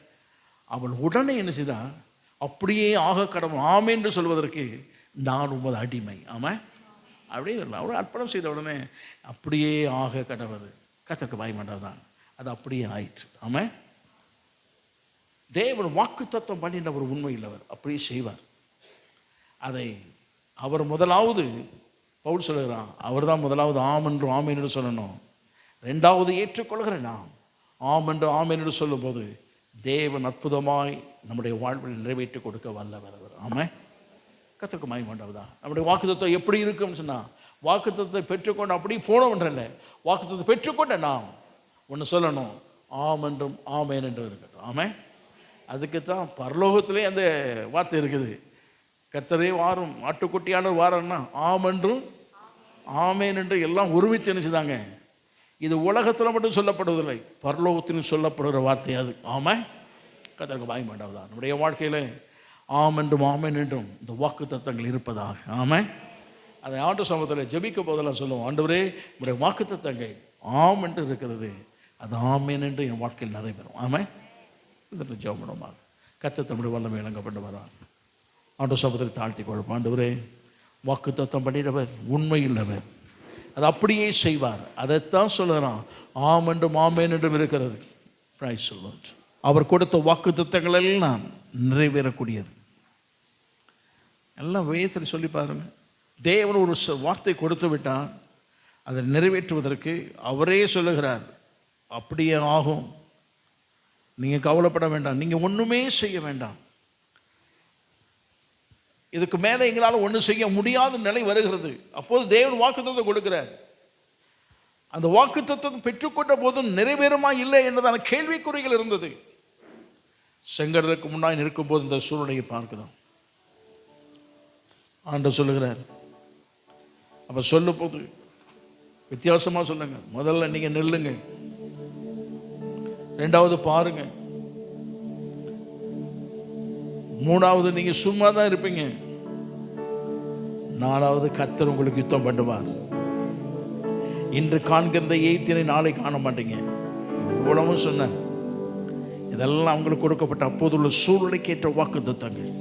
அவள் உடனே என்ன செய்தான்? அப்படியே ஆக கடவுள் ஆமென் என்று சொல்வதற்கு நான் உமது அடிமை. ஆமாம், அப்படியே இல்லை. அவள் அர்ப்பணம் செய்த உடனே அப்படியே ஆக கடவுள். கர்த்தருக்கு பயமாட்டார் தான், அது அப்படியே ஆயிற்று. ஆமாம். தேவன் வாக்கு தத்துவம் பண்ணின ஒரு உண்மை இல்லவர், அப்படியே செய்வார். அதை அவர் முதலாவது பவுல் சொல்லுகிறான், அவர் தான் முதலாவது ஆம் என்று ஆமென் என்று சொல்லணும். ரெண்டாவது ஏற்றுக்கொள்கிற நாம் ஆம் என்று ஆமென் என்று சொல்லும்போது தேவன் அற்புதமாய் நம்முடைய வாழ்வில் நிறைவேற்றி கொடுக்க வல்லவர் அவர். ஆமாம், கர்த்தருக்கு மகிமையுண்டாவதாக. நம்முடைய வாக்குத்தத்தம் எப்படி இருக்குன்னு சொன்னால், வாக்குத்தத்தை பெற்றுக்கொண்டு அப்படி போனவன்றல்ல, வாக்குத்தத்தை பெற்றுக்கொண்ட நாம் ஒன்று சொல்லணும், ஆம் என்றும் ஆமென் என்றும் இருக்கட்டும். ஆமாம். அதுக்கு தான் பரலோகத்திலே அந்த வார்த்தை இருக்குது, கர்த்தரே வாரும் ஆட்டுக்குட்டியான வாரம்னா ஆம் என்றும் ஆமேன் என்று எல்லாம் ஒருமித்து நினைச்சுதாங்க. இது உலகத்தில் மட்டும் சொல்லப்படுவதில்லை, பரலோகத்திலும் சொல்லப்படுகிற வார்த்தை அது. ஆமாம், கர்த்தருக்கு பயமாட்டாவதா. நம்முடைய வாழ்க்கையில் ஆம் என்றும் ஆமேன் என்றும் இந்த வாக்கு தத்தங்கள் இருப்பதாக. ஆமாம். அதை ஆண்டு சமூகத்தில் ஜெபிக்க போதெல்லாம் சொல்லுவோம், ஆண்டவரே நம்முடைய வாக்கு தத்தங்கள் ஆம் என்று இருக்கிறது, அது ஆமேன் என்று என் வாழ்க்கையில் நடைபெறும். ஆமாம். இதற்கு ஜெபம் பண்ணுவோமாக. கர்த்தர் தம்முடைய வல்லமை விளங்கப்பட்டு வரார். ஆண்டு சமூகத்தில் தாழ்த்தி கொள்ளும். ஆண்டவரே, வாக்கு தத்தம் பண்ணினவர் உண்மையுள்ளவர், அது அப்படியே செய்வார். அதைத்தான் சொல்லுறான், ஆம் என்றும் ஆமேன் என்றும் இருக்கிறது. Praise the Lord. அவர் கொடுத்த வாக்கு தத்தங்கள் எல்லாம் நிறைவேறக்கூடியது. எல்லாம் வேதத்தில் சொல்லி பாருங்க. தேவன் ஒரு வார்த்தை கொடுத்து விட்டால் அதை நிறைவேற்றுவதற்கு அவரே சொல்லுகிறார், அப்படியே ஆகும். நீங்கள் கவலைப்பட வேண்டாம், நீங்கள் ஒன்றுமே செய்ய வேண்டாம். இதுக்கு மேலே எங்களால் ஒன்றும் செய்ய முடியாத நிலை வருகிறது. அப்போது தேவன் வாக்குத்தத்தம் கொடுக்கிறார். அந்த வாக்குத்தத்தம் பெற்றுக்கொண்ட போதும் நிறைவேறுமா இல்லை என்றதான கேள்விக்குறிகள் இருந்தது. செங்கடலுக்கு முன்னாடி நிற்கும்போது இந்த சூழ்நிலையை பார்க்கிறோம். ஆண்டவர் சொல்லுகிறார். அப்ப சொல்லும் போது வித்தியாசமா சொல்லுங்க. முதல்ல நீங்க நில்லுங்க, ரெண்டாவது பாருங்க, மூணாவது நீங்க சும்மா தான் இருப்பீங்க, நாலாவது கர்த்தர் உங்களுக்கு யுத்தம் பண்ணுவார். இன்று காண்கிற எய்த்தினை நாளை காண மாட்டீங்க. இவ்வளவும் சொன்னார். இதெல்லாம் அவங்களுக்கு கொடுக்கப்பட்ட அப்போதுள்ள சூழ்நிலைக்கு ஏற்ற வாக்குத்தத்தங்கள்.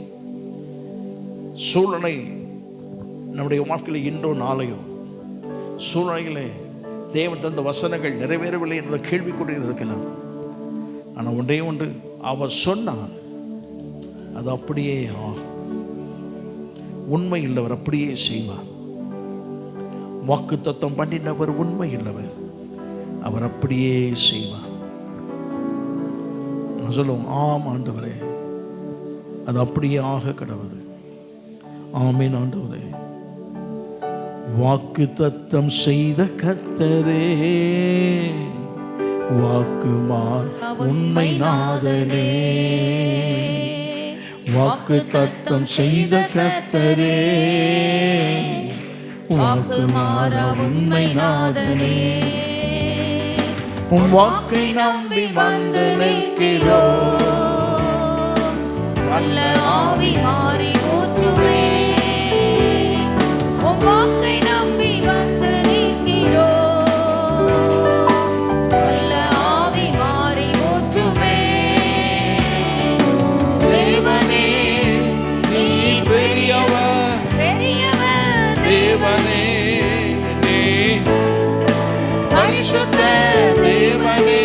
சூழ்நிலை நம்முடைய வாழ்க்கையில் இன்றோ நாளையோ சூழ்நிலைகளே தேவன் தந்த வசனங்கள் நிறைவேறவில்லை என்ற கேள்விக்குறியில் இருக்கலாம். ஆனால் ஒன்றே ஒன்று, அவர் சொன்னார், அது அப்படியே ஆகும். உண்மை இல்லவர் அப்படியே செய்வார். வாக்குத்தத்தம் பண்ணினவர் உண்மை இல்லவர், அவர் அப்படியே செய்வார். சொல்லுவோம், ஆம் ஆண்டவரே, அது அப்படியே ஆக கடவுது. ஆமீன் ஆண்டவரே. வாக்குத்தத்தம் செய்த கர்த்தரே, வாக்குமார் உண்மை நாதனே. வாக்குத்தத்தம் செய்த கர்த்தரே, வாக்குமார உண்மை நாதனே. உன் வாக்கை நம்பி வந்து நிற்கிறோம், வல்ல ஆவி மாறி ஊற்றுமே. உன் வாக்கை நம்பி வந்து நிற்கிறோம், வல்ல ஆவி மாறி ஊற்றுமே. தேவனே நீ பெரியவர், பெரியவர், தேவனே நீ பரிசுத்த, தேவனே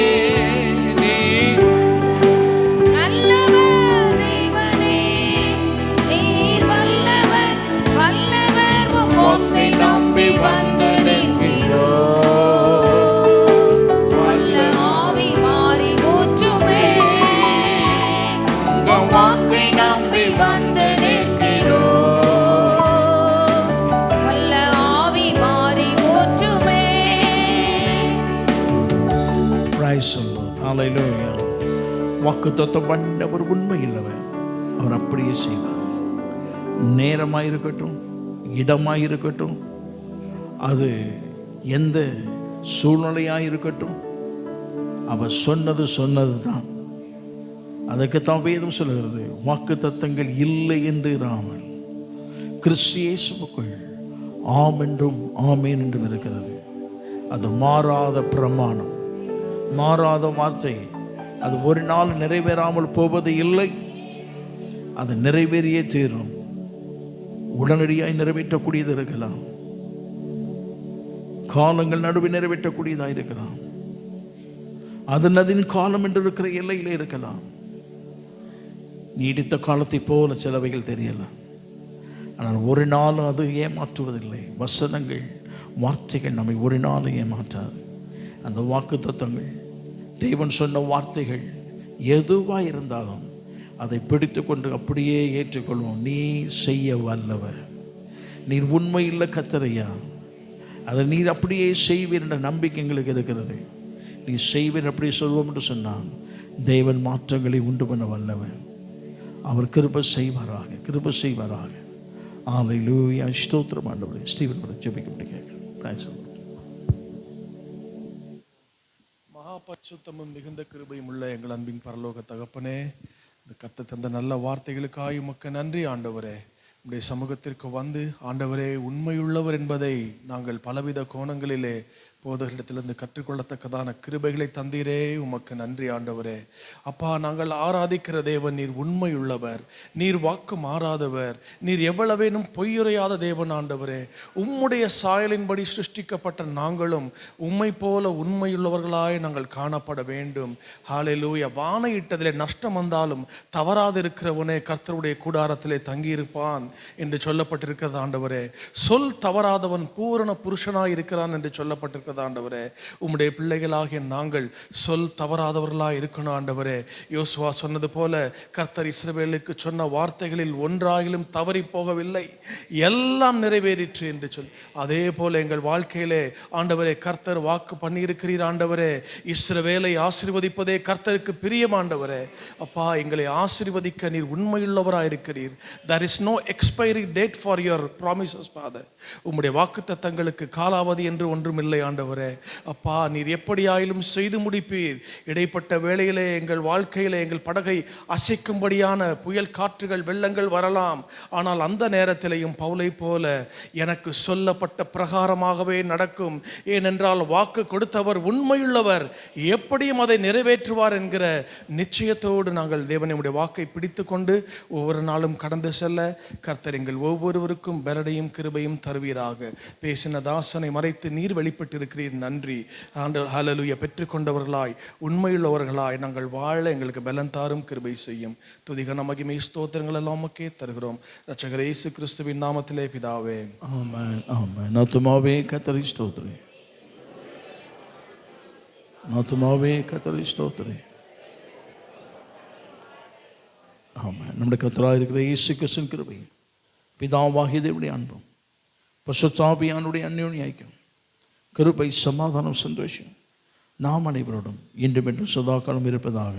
நீ நல்லவர், தேவனே நீர் வல்லவர், வல்லவர். உம் வாக்கை நம்பி வந்து நிற்கிறோம், வல்ல ஆவி மாறி ஊற்றுமே. உம் வாக்கை நம்பி வந்து நிற்கிறோம், வல்ல ஆவி மாறி ஊற்றுமே. Praise the Lord. Hallelujah. வாக்குத்தத்தம் பண்ணவர் உண்மை இல்லவர், அவர் அப்படியே செய்வார். நேரமாயிருக்கட்டும், இடமாயிருக்கட்டும், அது எந்த சூழ்நிலையாயிருக்கட்டும், அவர் சொன்னது சொன்னது தான். அதுக்குத்தான் வேதம் சொல்லுகிறது, வாக்குத்தத்தங்கள் இல்லை என்று இராமல் கிறிஸ்து இயேசுவுக்குள் ஆம் என்றும் ஆமேன் என்றும் இருக்கிறது. அது மாறாத பிரமாணம், மாறாத வார்த்தை. அது ஒரு நாள் நிறைவேறாமல் போவது இல்லை, அது நிறைவேறியே தீரும். உடனடியாய் நிறைவேற்றக்கூடியது இருக்கலாம், காலங்கள் நடுவில் நிறைவேற்றக்கூடியதாக இருக்கலாம், அதன் காலம் என்று இருக்கிற எல்லையிலே இருக்கலாம். நீடித்த காலத்தை போல சிலவைகள் தெரியலாம், ஆனால் ஒரு நாளும் அது ஏமாற்றுவதில்லை. வசனங்கள், வார்த்தைகள் நம்மை ஒரு நாளும் ஏமாற்றாது. அந்த வாக்குத்தத்தங்கள், தேவன் சொன்ன வார்த்தைகள் எதுவாக இருந்தாலும் அதை பிடித்து கொண்டு அப்படியே ஏற்றுக்கொள்வோம். நீ செய்ய வல்லவர், நீர் உண்மை இல்லை கர்த்தரையா, அதை நீர் அப்படியே செய்வீர் என்ற நம்பிக்கை எங்களுக்கு இருக்கிறது. நீ செய்வீர் அப்படி சொல்வோம் என்று சொன்னால் தேவன் மாற்றங்களை உண்டு பண்ண வல்லவர். அவர் கிருபை செய்வாராக, கிருபை செய்வாராக. ஹல்லேலூயா. ஸ்தோத்திரம் ஆண்டவரே. ஸ்டீவன் ஜெபிக்க கேட்கிறேன். பரிசுத்தமும் மிகுந்த கிருபையும் உள்ள எங்கள் அன்பின் பரலோக தகப்பனே, இந்த கர்த்தர் தந்த நல்ல வார்த்தைகளுக்காக உமக்கு நன்றி ஆண்டவரே. உடைய சமூகத்திற்கு வந்து ஆண்டவரே உண்மையுள்ளவர் என்பதை நாங்கள் பலவித கோணங்களிலே போதகரிடத்திலிருந்து கற்றுக்கொள்ளத்தக்கதான கிருபைகளை தந்தீரே, உமக்கு நன்றி ஆண்டவரே. அப்பா, நாங்கள் ஆராதிக்கிற தேவன் நீர் உண்மையுள்ளவர், நீர் வாக்கு மாறாதவர், நீர் எவ்வளவேனும் பொய்யுரையாத தேவன் ஆண்டவரே. உம்முடைய சாயலின்படி சிருஷ்டிக்கப்பட்ட நாங்களும் உம்மை போல உண்மையுள்ளவர்களாய் நாங்கள் காணப்பட வேண்டும். ஹல்லேலூயா. வானையிட்டதிலே நஷ்டம் வந்தாலும் தவறாதிருக்கிறவனே கர்த்தருடைய கூடாரத்திலே தங்கியிருப்பான் என்று சொல்லப்பட்டிருக்கிறது ஆண்டவரே. சொல் தவறாதவன் பூரண புருஷனாய் இருக்கிறான் என்று சொல்லப்பட்டிருக்கிறது சொல்லப்பட்டிருக்கிறது ஆண்டவரே. உம்முடைய பிள்ளைகளாகிய நாங்கள் சொல் தவறாதவர்களாக இருக்கணும் ஆண்டவரே. யோசுவா சொன்னது போல கர்த்தர் இஸ்ரவேலுக்கு சொன்ன வார்த்தைகளில் ஒன்றாகிலும் தவறி போகவில்லை, எல்லாம் நிறைவேறிற்று என்று சொல்லி, அதே போல எங்கள் வாழ்க்கையிலே ஆண்டவரே கர்த்தர் வாக்கு பண்ணியிருக்கிறீர் ஆண்டவரே. இஸ்ரவேலை ஆசீர்வதிப்பதே கர்த்தருக்கு பிரியம் ஆண்டவரே. அப்பா, எங்களை ஆசீர்வதிக்க நீர் உண்மையுள்ளவராக இருக்கிறீர். there is no expiry date for your promises Father. உம்முடைய வாக்குத்தத்தங்களுக்கு காலாவதி என்று ஒன்றும் இல்லை ஆண்டவரே. அப்பா, நீர் எப்படியாயிலும் செய்து முடிப்பீர். இடைப்பட்ட வேளையிலே எங்கள் வாழ்க்கையிலே எங்கள் படகை அசைக்கும்படியான புயல் காற்றுகள் வெள்ளங்கள் வரலாம். ஆனால் அந்த நேரத்திலேயும் பவுலை போல எனக்கு சொல்லப்பட்ட பிரகாரமாகவே நடக்கும், ஏனென்றால் வாக்கு கொடுத்தவர் உண்மையுள்ளவர், எப்படியும் அதை நிறைவேற்றுவார் என்கிற நிச்சயத்தோடு நாங்கள் தேவனுடைய வாக்கை பிடித்து கொண்டு ஒவ்வொரு நாளும் கடந்து செல்ல கர்த்தர் எங்கள் ஒவ்வொருவருக்கும் பலனையும் கிருபையும் தருவீராக. பேசின தாசனை மறைத்து நீர் வெளிப்பட்டிருக்கிறீர், நன்றி ஆண்டவர். ஹல்லேலூயா. பெற்றுக்கொண்டவர்களாய் உண்மையுள்ளவர்களாய் நாங்கள் வாழ எங்களுக்கு பலன் தாரும், கிருபை செய்யும். துதிகன மகிமை ஸ்தோத்திரங்கள் எல்லாம் உமக்கே தருகிறோம், இரட்சகர் இயேசு கிறிஸ்துவின் நாமத்திலே பிதாவே. ஆமென், ஆமென். ஆத்துமாவே கர்த்தரை ஸ்தோத்திரி, ஆத்துமாவே கர்த்தரை ஸ்தோத்திரி. ஆமென். நம்முடைய கர்த்தராக இருக்கிற இயேசு கிறிஸ்துவின் கிருபை, பிதாவாகிய தேவனுடைய அன்பும் பரிசுத்த ஆவியானவருடைய அந்யோன்ய ஐக்கியம், கிருபை, சமாதானம், சந்தோஷம் நாம் அனைவரோடும் இன்றும் என்றும் சதாகாலம் இருப்பதாக.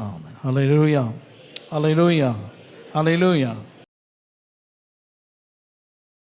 ஆமென். ஹல்லேலூயா, ஹல்லேலூயா, ஹல்லேலூயா.